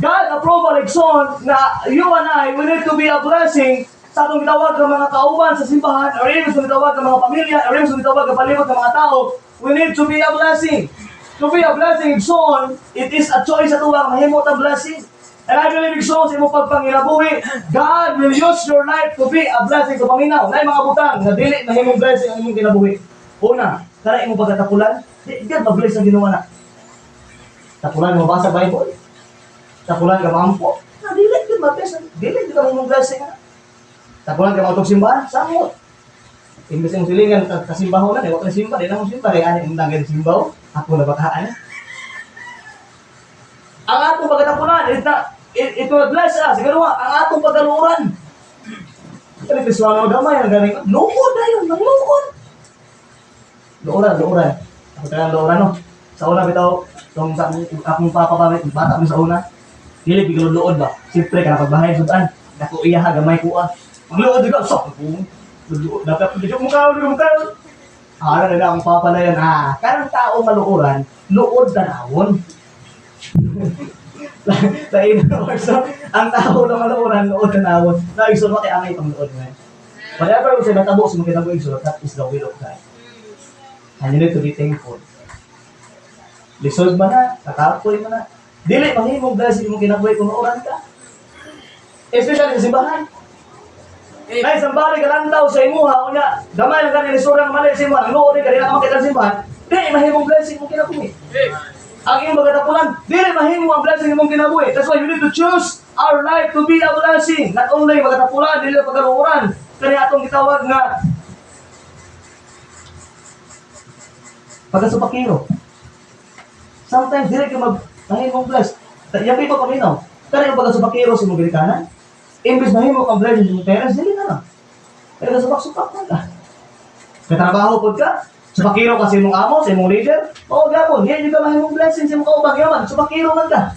God approval Igsoon na you and I, we need to be a blessing sa atong gitawag ng mga kauban sa simbahan, or even sa gitawag ng mga pamilya, or even sa gitawag ng palibot ng mga tao. We need to be a blessing. To be a blessing, Igsoon, it is a choice at uwang mahimot ang blessing. And I believe, Igsoon, sa imong pagpanginabuhi, God will use your life to be a blessing to paminaw. Na mga butang, na dili mahimong blessing ang imong kinabuhi. Una, kaya imong pagkatapulan, di mag-bless ang ginawa na. Tapulan mo ba sa Bible? Tapulan ka mampo. Na dili din mag-bless. Dili din ka mong blessing na. Tapulan ka mga simbahan, samot. Imbes yung silingan, kasimbaho na, huwag kang simba, di na mong simba, kaya ano yung nangin simbaho, ako na bakahaan. Ang atong pagkatapunan, it will bless us. Siguro ang atong pagkaluran. Kaya Kristuano gamay, ang galing, lukod na yun, ng lukod. Luuran. Ako talagang luuran, no? Sa una, bitaw, akong papapamit, bata mo sa una, hindi biglo luod ba? Siyempre, ka napagbahay, sudan, naku iya, gamay ko Ang luod, di ka, sok, dapat dito mo ka. Ano na ang papa na yan, karang tao maluuran, luod na nawon. Sa indoors, ang tao na maluuran, luod na nawon. Naisun mo kaya angay pang luod na. Whatever mo siya natabo sa mga kinabo isulot, that is the will of God. And you need to be thankful. Lisod mo na, kakapoy mo na. Dili, mahimong blessing mo kinabuhi kung luuran ka. Especially sa simbahan. Ay, sambali ka lang daw sa imuha, unya, gamay lang ka nisurang mali sa imuha, ang luod ka, di na kamakita sa simbahan, di, mahimong blessing mo kinabuhi. Ang iyong magkatapulan, di, mahimong ang blessing mong kinabuhi. That's why you need to choose our life to be a blessing. Not only magkatapulan, di na pagkaluuran, kaya atong gitawag nga, pagkasupakiro. Sometimes, di ka mahimong bless. Yung people paminaw, kaya yung pagkasupakiro sa mong ginikanan, imbes mahimo kang blessing sa parents, dili na lang. Pero supak-supak na ka. Katrabaho po ka, supakiro ka sa imong amo, sa imong leader, o gapon, hindi ka mahimong blessing sa imong kaubang yaman, supakiro man ka.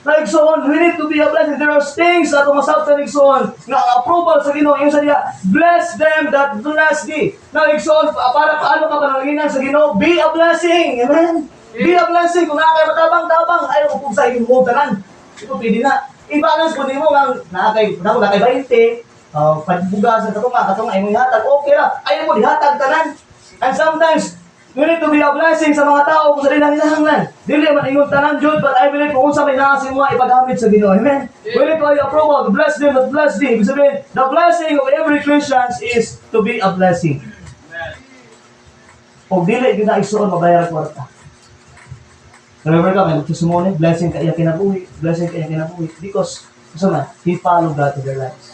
Like so on, we need to be a blessing. There are things na tumasab sa Nixon na approval sa Ginoo. Yung sa niya, bless them that bless thee. Na Nixon, para paano ka panalingan sa Ginoo, be a blessing. Amen? Be a blessing. Kung nakakay matabang-tabang, ayaw kung sa iyong mutaran. Ito pwede na. I-balance ko din mo nga, nakakay 20, pagbugasan, katunga, ay mo ihatag, okay lang. Ayaw mo, dihatag tanan. And sometimes, We need to be a blessing sa mga tao kung sa ilang hinahanglan. Dili man ingon tanan jud, but I believe kung unsa may naasin mo ipagamit sa Ginoo. Amen. We need to be approval to bless them, but bless them. Ibig sabihin, the blessing of every Christian is to be a blessing. O dili gyud na igsuon mabayar kwarta. Remember ka, may testimony, blessing ka iya kinabuhi, blessing ka iya kinabuhi. Because, man, he followed God to their lives.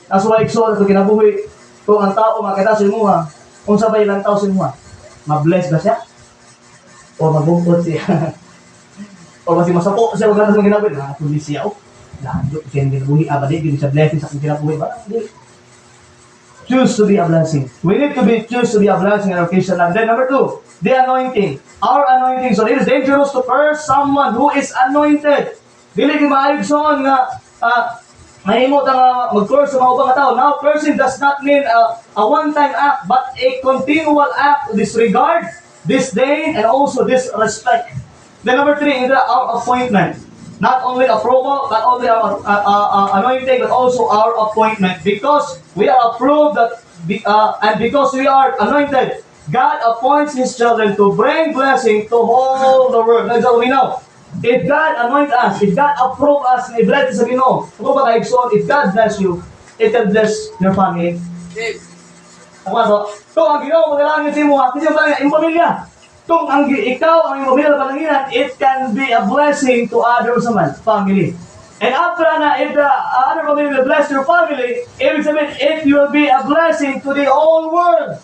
Ang suwa igsuon ito kinabuhi, kung ang tao makita sa imuha, kung sabay ilang tao sa imuha, ma-bless ba siya? O magbungkot siya? O kasi masapo siya, wag na sa kinabuhi, tulis siya, lahat siya yung kinabuhi, abadi, hindi siya blessing sa kinabuhi, ba? Hindi. Choose to be a blessing. We need to choose to be a blessing in our Christian life. Then number 2, the anointing. Our anointing. So it is dangerous to curse someone who is anointed. Dili di maayog soon nga mahimot ang mag-curse sa mga ubang tao. Now, cursing does not mean a one-time act, but a continual act to disregard, disdain, and also disrespect. Then number 3, our appointment. Not only approval, not only our anointing, but also our appointment. Because we are approved and because we are anointed, God appoints His children to bring blessing to all the world. That's what we know. If God anoint us, if God approve us, may bless sa Ginoo. Ako ba kayo so, if God bless you, it can bless your family. Ako so, kung ang Ginoo magalangin sa imo, kasi yung pamilya. Kung ikaw ang pamilya palanginan, it can be a blessing to others naman, family. And after na, if the other family will bless your family, ibig sabihin, it will be a blessing to the whole world.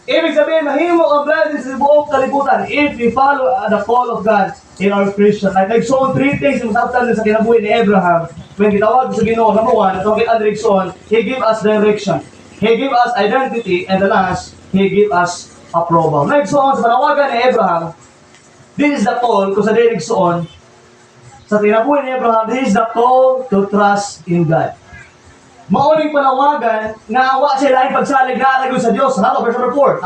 Ibig sabihin, mahimo ang blessing sa buong kalibutan if we follow the call of God in our Christian life. Like, so, 3 things yung masabtan sa kinabuhi ni Abraham. When gitawag sa Ginoo, number 1, itong kita direction, He give us direction. He give us identity. And the last, He give us approval. Like, so, sa panawagan ni Abraham, this is the call, kung sa direction, sa kinabuhi ni Abraham, this is the call to trust in God. Mauling panawagan na awa siya laing pagsalig na alago sa Diyos. Ano, verse number 4.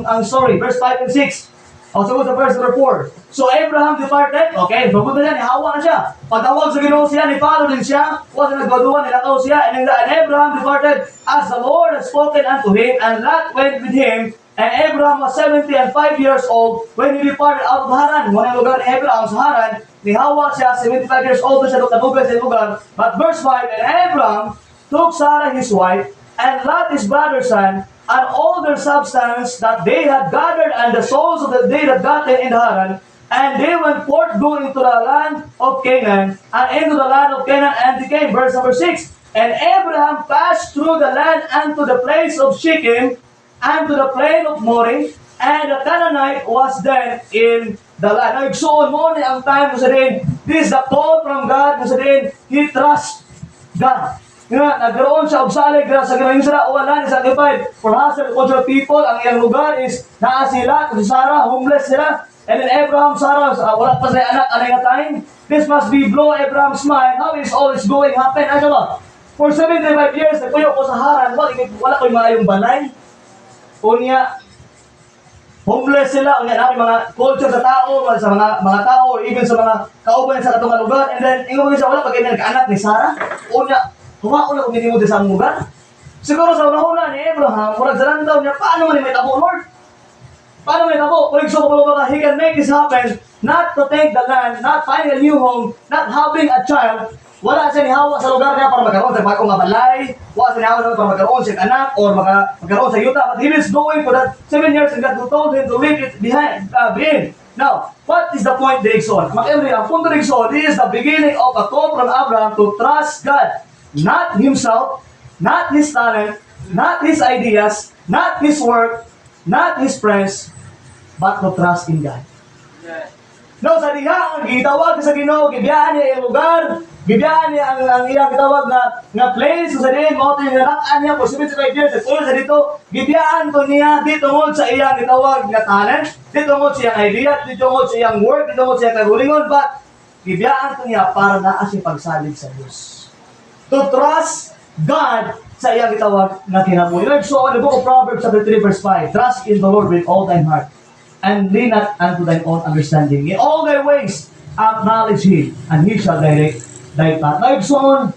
Ang story, verse 5 and 6. O, sagot sa verse number 4. So, Abraham departed. Okay, mabuto niya, nihawa na siya. Pagtawag sa Ginoo siya, ni-follow din siya. Huwag na nagbaduan, nilakaw siya. And Abraham departed as the Lord had spoken unto him, and Lot went with him. And Abraham was 70 and 5 years old when he departed out of Haran. Muna yung lugar ni Abraham sa Haran, nihawa siya, 75 years old na siya, nagtabugan sa lugar. But verse 5, and Abraham took Sarah his wife, and Lot his brother's son, and all their substance that they had gathered, and the souls of the they had gotten in Haran, and they went forth going into the land of Canaan, and into the land of Canaan, and they came, verse number 6, and Abraham passed through the land unto the place of Shechem, and to the plain of Moreh, and the Canaanite was then in the land. Now, igsuon mo ni ang time mo sa din, this is the call from God mo sa din, he trusts God. Nga, nagkaroon siya og salig sa ganahin sila, wala ni sacrifice for hustle cultural people. Ang iyang lugar is naa sila, si Sarah, homeless sila. And then Abraham, Sarah, wala pa sa anak, anay nga time. This must be blow Abraham's mind. How is all this going happen? Ano ba? For 75 years, nagpuyo ko sa Haran, wala ko yung maayong balay. Unya, homeless sila, unya namin mga culture sa tao, sa mga tao, or even sa mga kauban sa katong lugar. And then, ingon siya, wala pa ganyan nagkaanak ni Sarah. Unya, huwag na kumini mo sa lugar. Siguro sa una ni Abraham, murag sa landaw niya, paano man may tabo, Lord? Paano may tabo? Kung gusto ko ba, he can make this happen, not to take the land, not finding a new home, not having a child. Wala siya nihawa sa lugar niya para magkaroon sa bagong balay, wala siya nihawa para magkaroon sa anak, or magkaroon sa yuta. But he is going for that 7 years and God told him to leave it behind. Now, what is the point direction? Ang punto direction, this is the beginning of a call from Abraham to trust God. Not himself, not his talent, not his ideas, not his work, not his friends, but to trust in God. No, sa diha, gitawag sa Ginoo, gibiyahan niya ang lugar, gibiyahan niya ang iyang gitawag nga place, sa din, mo ito yung narakaan niya for 75 years, at sa dito, gibiyahan to niya, dito ngod sa iyang gitawag nga talent, dito ngod sa iyang idea, dito ngod sa iyang work, dito ngod sa iyang kagulingon, but gibiyahan to niya para naa siya pagsalig sa Diyos. To trust God sa iyang gitawag na kinabuhi. So, in the book of Proverbs chapter 3 verse 5, trust in the Lord with all thine heart, and lean not unto thine own understanding. In all thy ways, acknowledge Him, and He shall direct thy path. Now, so,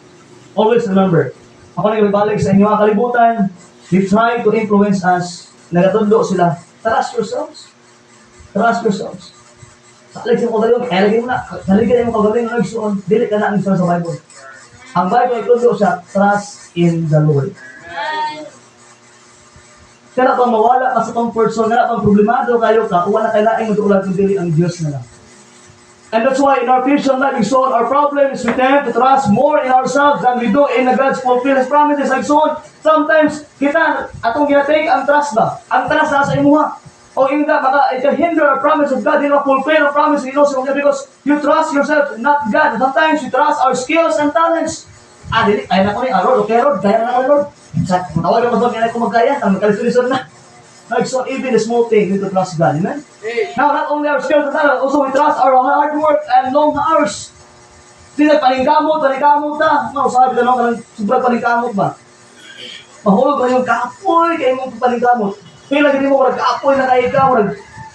always remember, ako na ibalik sa inyong kalibutan, they try to influence us, nagatundo sila, Trust yourselves. Trust yourselves. Salig sa kagaling, lagi mo na, saligin mo kagaling ng nagsuon, dili ka na ang sa Bible. Ang Bible ay tulo siya, trust in the Lord. Kaya pang mawala ka sa comfort zone, kaya pang problemado kayo ka, kung wala kailangan mag-ulat kung dili ang Diyos na lang. And that's why in our Christian life, so our problem is we tend to trust more in ourselves than we do in God's fulfilled promises. Like so on, sometimes kita, atong ginatake ang trust ba? Ang trust na sa imuha. O hindi baka it can hinder the promise of God, hindi fulfill the promise of God because you trust yourself, not God. Sometimes we trust our skills and talents. Dili, kaya na ko ni Lord, okay Lord, kaya na ko ni Lord. Matawag ako doon, kaya ko magkaya, ang magkalisod na. Like so, even the small thing, we to trust God, amen? Now, not only our skills and talents, also we trust our hard work and long hours. Hindi paningkamot ta. No, sabi ka naman, sobrang paningkamot ba? Mahulog na yung kapoy, kaya mong paningkamot. Kaya lagi mo, marag kapoy na kayo ka, marag,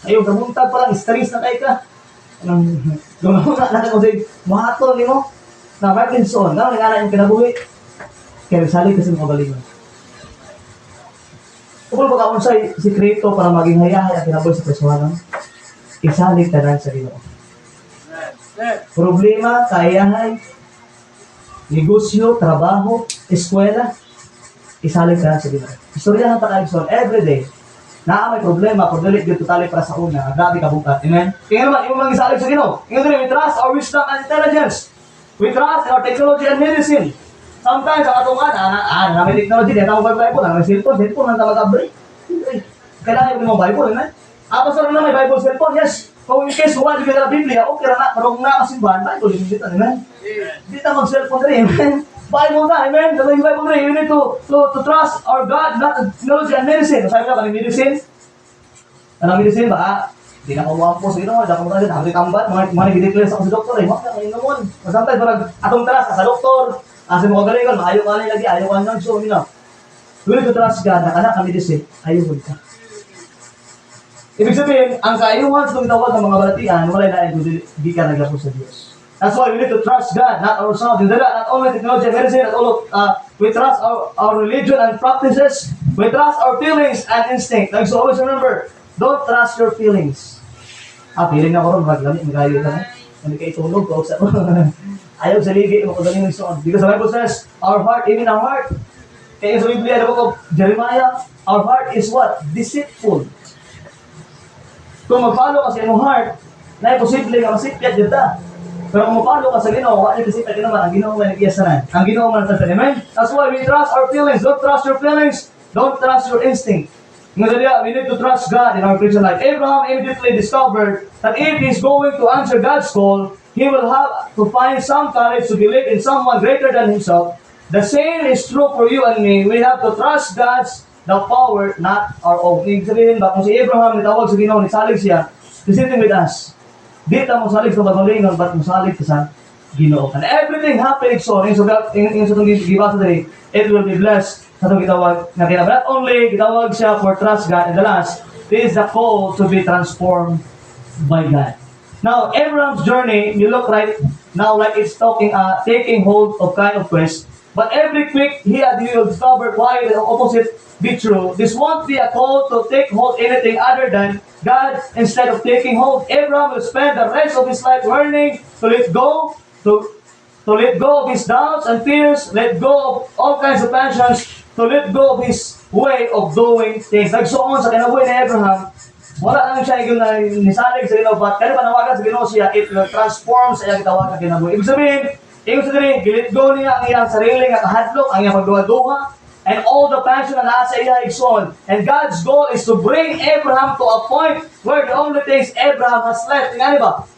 ayun, kamuntag pa lang, stress na kayo ka. Gumamuna na ka kasi, mahaton ni mo. Na, Parkinson, na, nangana yung kinabuhi. Kaya sali kasi mga galingan. Kung ba kaon sa sikreto para maging hayahaya kinabuhi sa personalan, isalig tanan sa Ginoo. Problema, kayahay, negosyo, trabaho, eskwela, isalig tanan sa Ginoo. Istorya ng Takayson, every day, na may problema, kung dili dito tali para sa una, grabe ka bukat. Amen? Tingnan naman, yung mga isalig sa Ginoo. Tingnan naman, we trust our wisdom and intelligence. We trust our technology and medicine. Sometimes, ang atong na may technology, di na mag-Bible, na may cellphone na mag-upgrade. Kailangan yung mga Bible, amen? Apa sa na may Bible cellphone, yes. Kung in case, huwag yung na Biblia, okay na, karong na kasimbahan, Bible, yung dito, amen? Hindi na mag-cellphone rin, amen? Bible na, amen? Dala yung Bible rin, you need to trust our God, not technology and medicine. Sabi na, kanang medicine? Anong medicine ba? Hindi na kumuha po sa Ginoo, hindi na kumuha din, habang ikambat, mga nag-declare sa si doktor, huwag na kayo naman. Sometimes, parang atong trust sa doktor, kasi mga galingan, maayo ka lagi, ayaw ka lang, so, we need to trust God na kana kami disip, ayaw ka. Ibig sabihin, ang kaayuhan sa tawag ng mga balatian, wala na ito, di ka naglapo sa Diyos. That's why we need to trust God, not ourselves. Not only technology and medicine, but all we trust our religion and practices. We trust our feelings and instinct. Like, so always remember, don't trust your feelings. Feeling na ko rin, maglamit, magayo ka na. Hindi ka itulog, kausap mo. Ayaw sa ligi, makagaling ng soon. Because the Bible says, our heart, even our heart. Kaya sa Biblia, the book of Jeremiah, our heart is what? Deceitful. Kung mag-follow ka sa iyong heart, na posible ka masipyat dito. Pero kung mag-follow ka sa Ginoo, wala yung kasipyat naman, ang Ginoo man nag-iyasanan. Ang Ginoo man nagtasan. Amen? That's why we trust our feelings. Don't trust your feelings. Don't trust your instinct. We need to trust God in our Christian life. Abraham immediately discovered that if he's going to answer God's call, he will have to find some courage to believe in someone greater than himself. The same is true for you and me. We have to trust God's the power, not our own. Ibig sabihin ba, kung si Abraham nitawag sa Ginoo, nisalig siya, the same thing with us. Di ta mo salig sa magalingan, but mo salig ka sa Ginoo. And everything happening so, in sa itong gibasa dali, it will be blessed sa itong gitawag na kinabang. Not only gitawag siya for trust God, and the last, this is the call to be transformed by God. Now, Abraham's journey, you look right now like it's taking hold of kind of quest. But every quick he will discover why the opposite be true. This won't be a call to take hold anything other than God instead of taking hold. Abraham will spend the rest of his life learning to let go, to let go of his doubts and fears, let go of all kinds of passions, to let go of his way of doing things. Nagsuon sa kinabuhi ni Abraham, wala lang siya yung nisalig sa Ginoo, but kaya panawagan sa Ginoo siya, it will transform sa iyang gitawag na kinabuhi. Ibig sabihin, gilit go niya ang iyang sarili nga kahadlok, ang iyang pagduwa-duha, and all the passion na nasa iya igsoon. And God's goal is to bring Abraham to a point where the only things Abraham has left. Nga ba?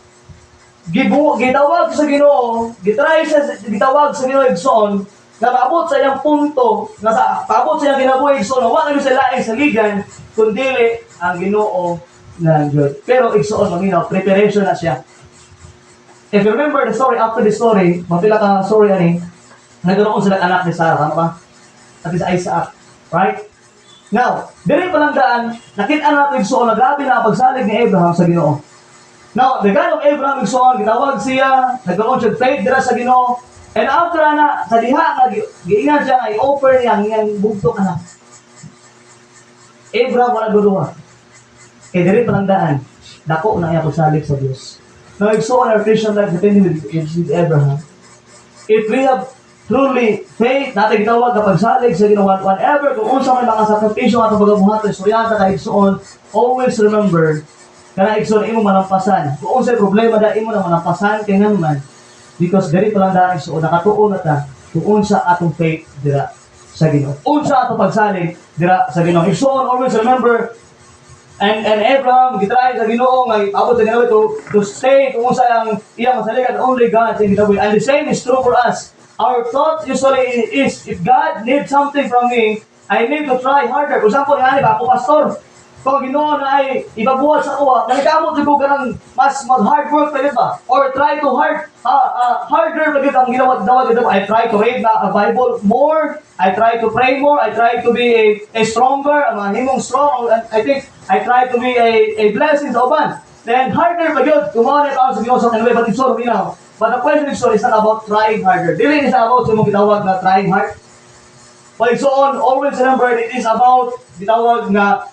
Gitawag sa Ginoo, gitawag sa Ginoo igsoon, na maabot sa iyang punto, na paabot sa iyang kinabuhi igsoon, wala na sa laing saligan, kundi ang Ginoo ng Diyos. Pero igsoon, maminaw, preparation na siya. If you remember the story, after the story, mapila ka story ani, nagkaroon sila anak ni Sarah, ano ba? At is Isaac, right? Now, dili pa lang daan, nakita natin igsoon na grabe na pagsalig ni Abraham sa Ginoo. Now, the God of Abraham igsoon, gitawag siya, nagkaroon siya faith dira sa Ginoo, and after na, sa diha, giingan siya nga i-offer niya ang iyang bugtong anak. Abraham wala guduha. Kaya diri palangdaan, dako na iya pagsalig sa Dios. Now, so in our Christian life, depending with Abraham, if we have truly faith, natin gitawag kapag salig sa Ginoo, whatever, kung unsa may mga sakripisyo at pagabuhaton, istoryata kahit soon, always remember, kana igsoon imo manampasan. Kung unsa problema da imo na manampasan kay man, because diri pa lang daan igsoon nakatuon na ta kung unsa atong faith dira sa Ginoo. Unsa atong pagsalig dira sa Ginoo. Igsoon, always remember, and Abraham gitry sa Ginoo nga abot sa Ginoo to stay kung unsa ang iya masaligan, only God can gitawid. And the same is true for us. Our thought usually is, if God needs something from me, I need to try harder. For example, nga ba, ako pastor, kung Ginoo na ay ibabuhat sa kuha, nalikamot ko ganang mas hard work pa ba? Or try to harder pa ang ginawa daw. I try to read the Bible more, I try to pray more, I try to be a stronger, himong strong, I think I try to be a blessing sa uban. Then harder pa yun, kumawa na ito sa Ginoo sa kanila, but it's all now. But the question is not about trying harder. Dili is about sa mong gitawag na trying hard. But so on, always remember, it is about gitawag na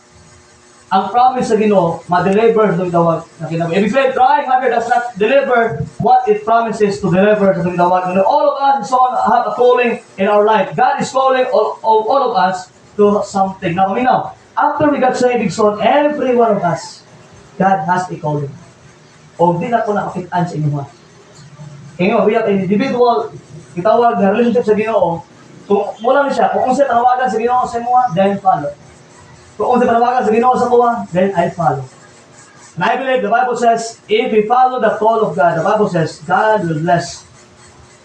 ang promise sa Ginoo, ma-deliver sa gitawag na kinabuhi. If you say trying harder does not deliver what it promises to deliver sa gitawag. All of us so on have a calling in our life. God is calling all of us to something. Now, after we got saved, so on, every one of us, God has a calling. O di na ko nakakitaan sa inyo. Kaya we have an individual gitawag na relationship sa Ginoo. Kung mula na siya, kung unsa tanawagan sa Ginoo sa imo, then follow. Kung unsa tanawagan sa Ginoo sa kuha, then I follow. And I believe the Bible says, if we follow the call of God, the Bible says, God will bless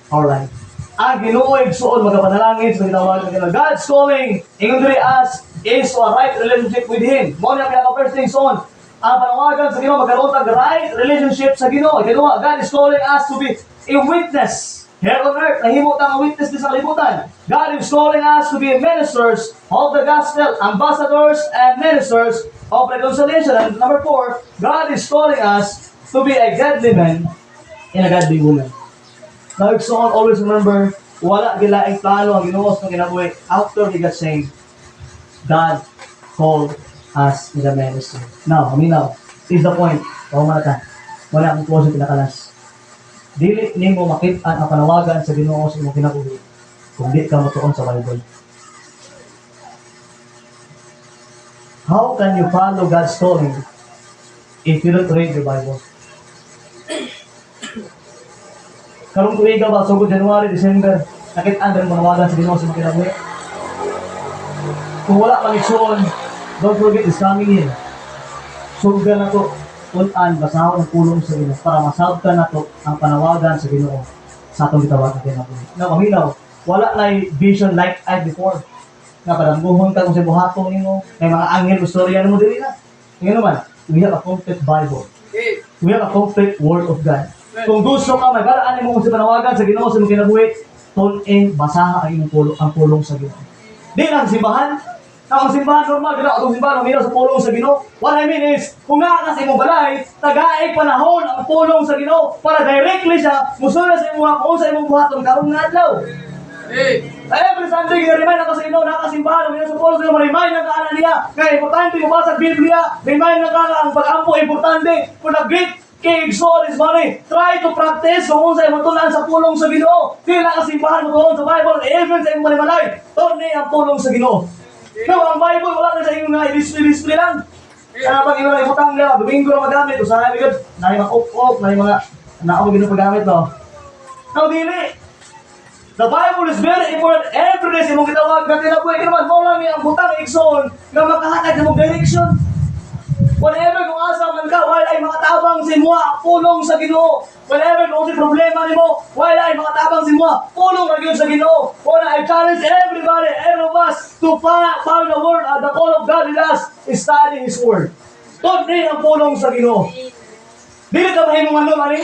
our life. Ang Ginoo igsuon magapanalangin sa gitawag ng Ginoo. God's calling, ingon diri us, is to a right relationship with Him. Mo na pinaka first thing son, ang panawagan sa Ginoo magkaroon tag right relationship sa Ginoo. Ginoo, God is calling us to be a witness here on earth. Nahimo tang witness din sa kalibutan. God is calling us to be ministers of the gospel, ambassadors and ministers of reconciliation. And number 4, God is calling us to be a godly man and a godly woman. Now, so on, always remember, wala gilaing plano ang Ginoo sa kinabuhi after He got saved. God called us in the ministry. Now, is the point. Pahumala ka. Wala akong close yung pinakalas. Dili nimo makit-an ang panawagan sa Ginoo sa imong kinabuhi kung di ka matuon sa Bible. How can you follow God's calling if you don't read your Bible? Karong tuiga ba, sugod January, December, nakit-an ang panawagan sa Ginoo sa imong kinabuhi. Kung wala pang igsuon, don't forget is coming in. Sugdan na to, tunan, basahon ang pulong sa Ginoo para masabtan na to ang panawagan sa Ginoo sa atong gitawag natin na buhay. Now, maminaw, wala na vision like I before. Nga padambuhon ka kung sa buhaton nimo, may mga anghel istorya mo dili na. Ngayon naman, we have a complete Bible. We have a complete Word of God. Kung gusto ka, magalaan mo kung sa panawagan sa Ginoo sa imong kinabuhi, tunin, basaha ang imong pulong sa Ginoo. Di lang simbahan. Ang simbahan normal, gano'n, atong simbahan, umilaw sa pulong sa Ginoo. What I mean is, kung nga kasi imong balay, tagaay panahon ang pulong sa Ginoo para directly siya, musula sa imong kung sa imong buhaton, karong nga adlaw. Every Sunday, gina-remind ako sa Ginoo, nakasimbahan, umilaw sa pulong sa Ginoo, remind na ka niya, kaya importante yung basa Biblia, remind na ka ang pag-ampo, importante, for the great King Saul is money. Try to practice kung sa imong tunan sa pulong sa Ginoo. Dili na kasimbahan mo tuon sa Bible, even sa imong manimalay, tunay ang pulong sa Ginoo. No, ang Bible, wala na sa inyo nga, i-display lang. Kaya pag ino na ibutang nila, Domingo na magamit, o sana good, na yung mga op-op, na yung mga naawag ino paggamit, no? Now, dili. The Bible is very important. Every day, sa mong gitawag na tinabuhay, naman, mo lang ang butang ikson, na makahatag sa mong direction. Whenever kung asa man ka, wala ay makatabang si Mua, pulong sa Ginoo. Whenever kung si problema ni mo, wala ay makatabang si Mua, pulong na yun sa Ginoo. Wala, I challenge everybody, every of us, to follow the word, the call of God in us, is study His word. Tunay ang pulong sa Ginoo. Dili ka mahimungan doon, mali?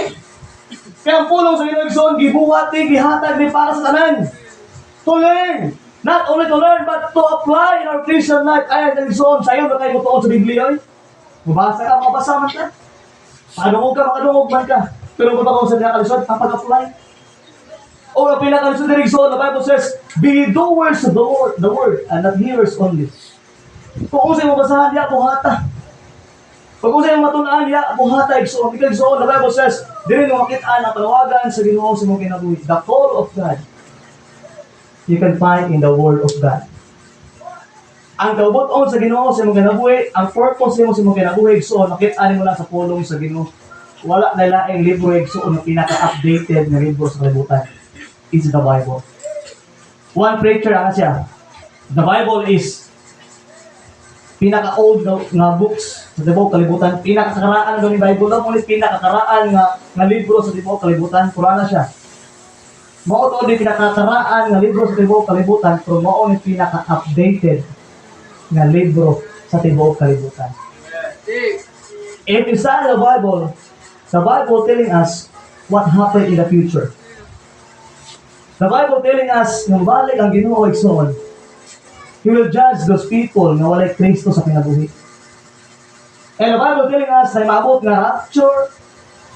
Kaya ang pulong sa Ginoo, igsoon, gibuhati, gihatag ni para sa tanan. To learn. Not only to learn, but to apply in our Christian life. Ay, igsoon, sa'yo na kayo mutuon sa Biblia, ay. Mabasa ka, makabasa man ka. Makadungog man ka. Pero kung ako sa pinakalisod, ang pag-apply. O ang pinakalisod na rin, the Bible says, be doers of the word, and not hearers only. Kung sa'yo mabasahan, di ako hata. Pag kung sa'yo matunaan niya, buhatay, so, because so, the Bible says, dili mo makitaan ang panawagan sa Ginoo sa mga kinabuhi. The call of God, you can find in the Word of God. Ang kaubuton sa Ginoo sa mga kinabuhi, ang purpose mo sa mga kinabuhi, so, nakitaan mo lang sa pulong sa Ginoo. Wala na laing libro, so, na pinaka-updated na libro sa kalibutan. It's the Bible. One preacher, siya, the Bible is pinaka-old nga books sa tibuok kalibutan. Pinakakaraan ng Bible na ulit pinakakaraan nga libro sa tibuok kalibutan. Pura na siya. Mao to di pinakakaraan nga libro sa tibuok kalibutan, pero mao ni pinaka-updated nga libro sa tibuok kalibutan. If you study the Bible telling us what happened in the future. The Bible telling us nung balik ang Ginoo igsoon, He will judge those people na walay Kristo sa kinabuhi. And the Bible telling us na maabot nga rapture,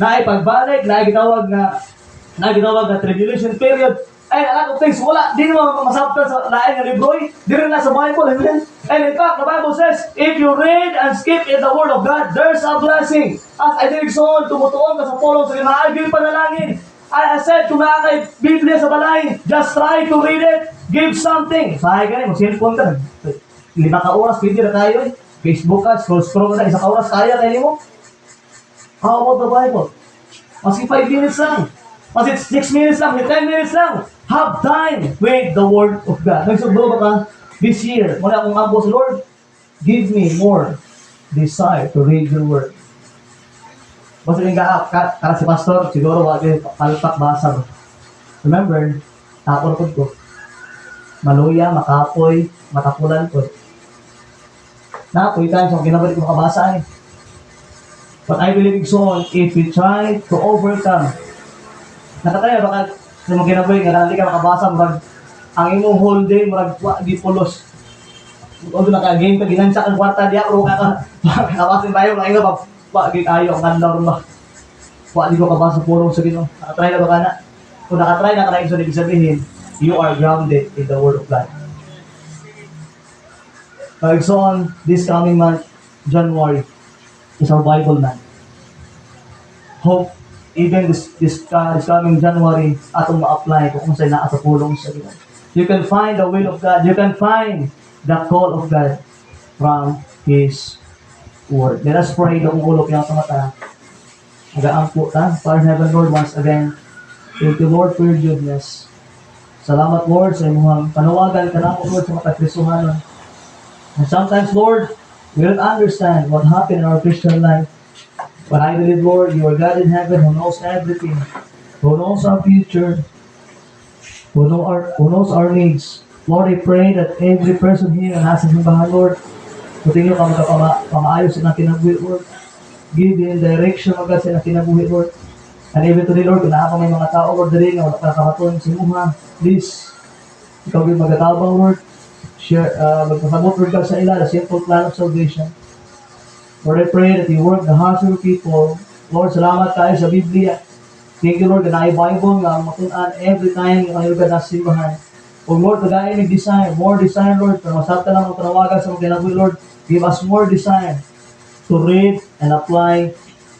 na ay pagbalik, na ay gitawag na tribulation period. And a lot of things, wala, di naman masabtan sa lain nga libro, di rin na sa Bible, amen? And in fact, the Bible says, if you read and skip in the Word of God, there's a blessing. As I did so, tumutuon ka sa pulong sa ginaagil panalangin. I said, kung mga kay Biblia sa balay, just try to read it, give something. Sahay ka rin, mag-cellphone ka, 5 ka oras, pwede na tayo, Facebook ka, scroll ka na, 1 oras, kaya tayo mo. How about the Bible? Maski 5 minutes lang, maski 6 minutes lang, 10 minutes lang. Have time with the Word of God. Nagsugbo ba ka this year? Muna akong ambo sa Lord, give me more desire to read your Word. Basta yung kara si pastor, siguro wag yung palpak basag. Remember, taporpod ko. Maluya, makapoy, matapulan ko. Napoy times kung kinabalik ko makabasa eh. But I believe so, if we try to overcome, nakataya baka sa mga kinabuhi, nga hindi ka makabasa, murag, ang imong whole day, murag, di pulos. Kung naka-game ka, ginansa kang kwarta, di ako, nakabasin tayo, mga ino, gig ayo ang kanlor ba? Di ko kabasa pulong sa Ginoo. Nakatry na ba ka na? Kung nakatry na ka na, ibig sabihin, you are grounded in the Word of God. So on this coming month, January, is our Bible month. Hope even this coming January, atong ma-apply kung saan naa sa pulong sa Ginoo. You can find the will of God. You can find the call of God from His Word. Let us pray. Kung ulok yung sa mata. Nagaampo ta. Father Heaven, Lord, once again, thank you, Lord, for your goodness. Salamat, Lord, sa imuhang panawagan ka na ako, Lord, sa mata Kristohanon. And sometimes, Lord, we don't understand what happened in our Christian life. But I believe, Lord, you are God in heaven who knows everything, who knows our future, who knows our needs. Lord, I pray that every person here na nasa simbahan, Lord, puting nyo ka magkapamaayos sa kinabuhi, Lord. Give them direction agad sa kinabuhi, Lord. And even today, Lord, kung naapa may mga tao, Lord, dali nga wala ka nakakatuan sa imuha. Please, ikaw yung magatabang, Lord. Share, magpasabot, Lord, ka sa ila, the simple plan of salvation. Lord, I pray that you work the hearts of your people. Lord, salamat tayo sa Biblia. Thank you, Lord, na i-Bible nga matunan every time yung kayo ka nasa simbahan. O Lord, kagaya may desire, more desire, Lord, para masabta lang ang panawagan sa mga kinabuhi, Lord. Give us more desire to read and apply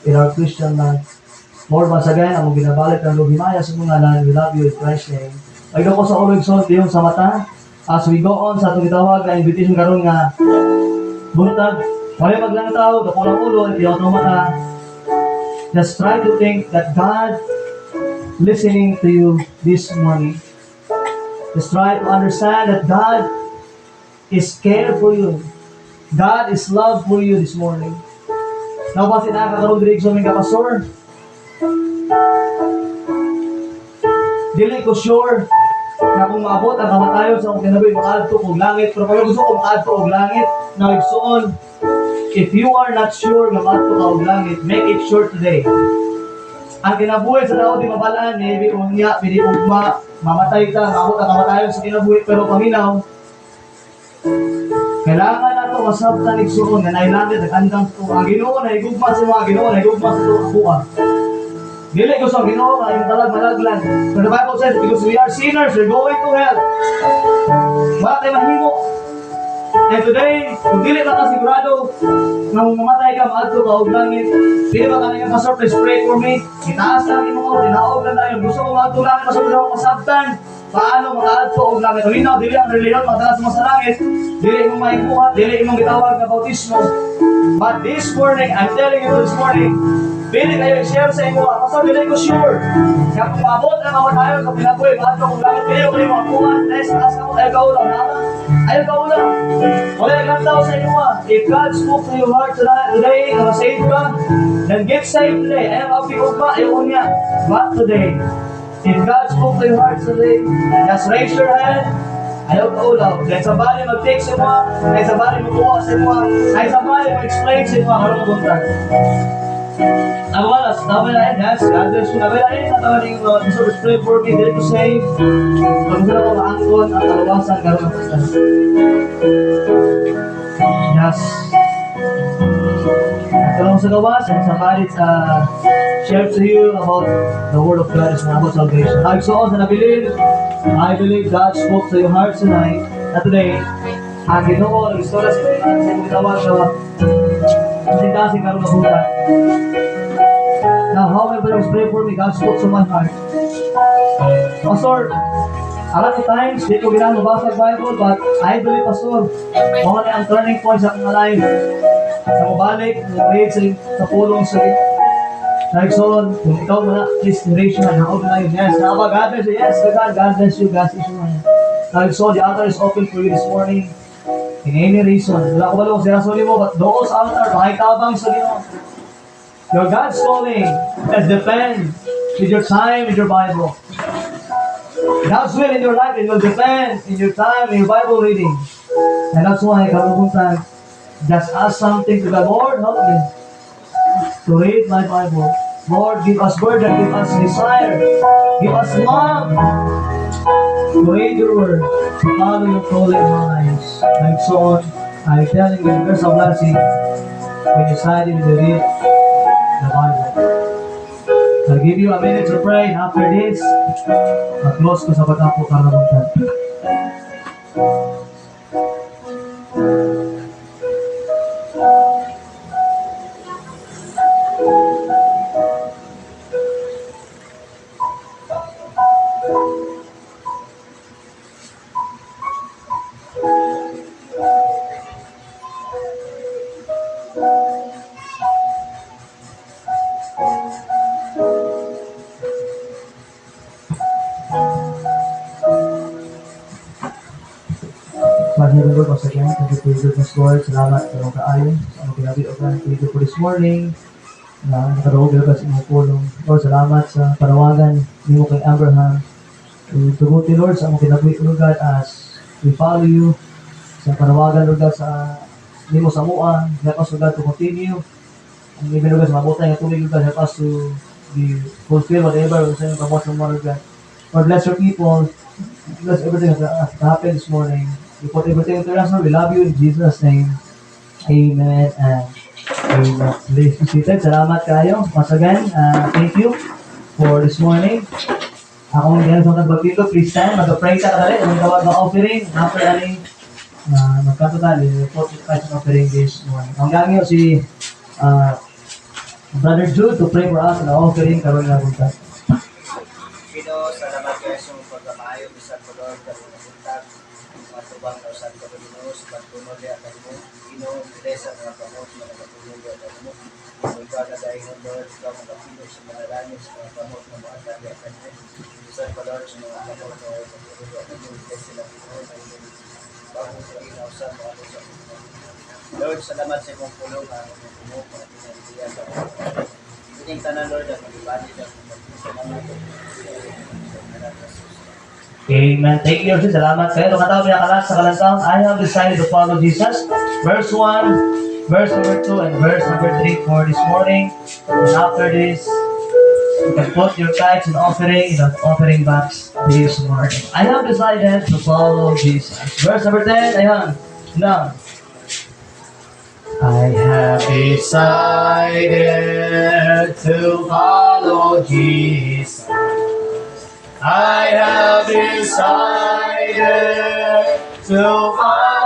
in our Christian life. Lord, once again, ang ginabalik ng Lubimaya sa mga lang, we love you in Christ's name. Ay ko sa ulo exalt yung sa mata. As we go on sa itong gitawag na invitation karon nga buntag, wala maglang tao, kapulang ulo, iyaw itong mata. Just try to think that God listening to you this morning. Just try to understand that God is care for you. God is love for you this morning. Now, ba sinakakaroon diri sa aming kapastor? Dili ko sure na kung maabot ang kamatayon sa akong kinabuhi, makaadto og langit. Pero kung gusto ko makaadto og langit, na igsuon, if you are not sure na makaadto ka og langit, make it sure today. Ang kinabuhi sa tao di mabalaan, maybe unya, pwede ugma, mamatay ka, maabot ang kamatayon sa kinabuhi, pero paminaw, kailangan nato masabtan igsuon nga nailangit nagandang to. Ang Ginoo na higugma sa mga Ginoo na higugma sa to buka. Dili ko sa Ginoo nga yung talag malaglan. But the Bible says because we are sinners, we're going to hell. Wala tayo mahimo. And today, kung dili ba ka sigurado na mamatay ka, maadto ka og langit, dili ba ka nga pastor, please pray for me. Itaas lang imo ko, tinaog lang tayo. Gusto ko maadto langit, pastor, gusto ko masabtan. Paano makaadto og langit? Ang linaw, dili ang reliyon, madalas mo sa langit. Dili imong mahibuhat, dili imong gitawag na bautismo. But this morning, I'm telling you this morning, pili kayo i-share sa inyo. Pastor, dili ko sure. Kaya kung maabot na mamatayon sa pinabuhi, maadto kong langit, pili ko yung mga kuhan. Dahil sa taas ka mo, ayaw ka ulang. Ayaw ka ulang. Wala yung tao sa inyo. If God spoke to your heart today, na masave ka, then get saved today. Ayaw ka pigog ba? Ayaw niya. But today, if God spoke to your heart today, just raise your hand. Ayaw ka ulaw. Kahit sa bali mag-take sa mga, kahit sa bali mag-uwa sa mga, kahit sa bali mag-explain sa mga, harap maguntan. Ang walas, tama na yun, yes. God bless you. Nabay na yun, natawa na yung Mr. Pray for me, dili ko save. Pag sila ko maangkon, ang kalawasan, karoon ang kastan. Yes. Kalong sa gawas, and somebody share to you about the word of God is about salvation. I believe God spoke to your heart tonight, not today. Ang Ginoo, nag-istorya sa inyo, tawag na kasi karoon ng buhay. Now, however, pray for me, God spoke to my heart. Pastor, a lot of times, di ko ginang mabasa ang Bible, but I believe, Pastor, mga na ang turning point sa aking life. Sa mabalik, read sa pulong sa Nagson, kung ikaw mo na, please raise your hand. Ako na yun, yes. Naba, God bless you, yes. God bless you, God bless you. Nagson, the altar is open for you this morning. In any reason. Wala ko ba lang sinasuli mo, but doon sa altar, makitabang sa Ginoo. Your God's calling. Let's depend with your time, with your Bible. God's will in your life, it will depend in your time, in your Bible reading. And that's why, kalubutan, just ask something to the Lord, help me to read my Bible. Lord, give us burden, give us desire, give us love to read your word, to follow your calling in our lives. Like so on, I'm telling you, there's a blessing when you decided to read the Bible. I'll give you a minute to pray, and after this, I'll close ko sa pagkapo para naman. Paghirin ko sa kanya, thank you for the Lord. Salamat sa mga kaayon. Sa mga pinabit o thank you for this morning. Na nakaroog ka sa inyong pulong. Lord, salamat sa panawagan ni mo kay Abraham. Tuguti, Lord, sa mga pinabit o God as we follow you. Sa panawagan, Lord God, sa ni mo sa mua. Help us, Lord God, to continue. Ang ibig, Lord God, sa mabutay na tulig, Lord God, help us to be fulfill whatever sa inyong pamot ng mga, Lord God. Lord, bless your people. Bless everything that happened this morning. We put everything into your hands, Lord. We love you in Jesus' name. Amen and amen. Please be seated. Salamat kayo. Once again, thank you for this morning. Ako ang sa nagbagpito. Please stand. Mag-pray ka kadali. Ang tawag ng offering. After aling magkatotali, report to Christ offering this morning. Ang gagawin si Brother Jude to pray for us in the offering. Karoon na punta. Pino, salamat kayo sa mga pagkakayo. Bisa ko doon, karoon na punta. Matubang na usan ko doon, sa pagtunod niya at mo. Pino, Teresa, mga pamot, mga pagtunod niya at mo. Kung ikaw na dahil ng Lord, ikaw makapino sa mga ranis, mga pamot na mga tabi at mo. Bisa ko doon sa mga pamot na pagtunod niya at mo. Kasi sila Pino, na yun. Bago sa inausan, mga sa Pino. Lord, salamat sa imong pulong, mga Pino, mga pinalibiyan sa mga. Pining tanan, Lord, at mag-ibalik at salamat. Amen. Thank you, Jesus. Salamat kayo. Nung katawag pinakalas sa kalantang, I have decided to follow Jesus. Verse 1, verse number 2, and verse number 3 for this morning. And after this, you can put your tithes and offering in the offering box this morning. I have decided to follow Jesus. Verse number 10, ayan. Now, I have decided to follow Jesus. I have decided to follow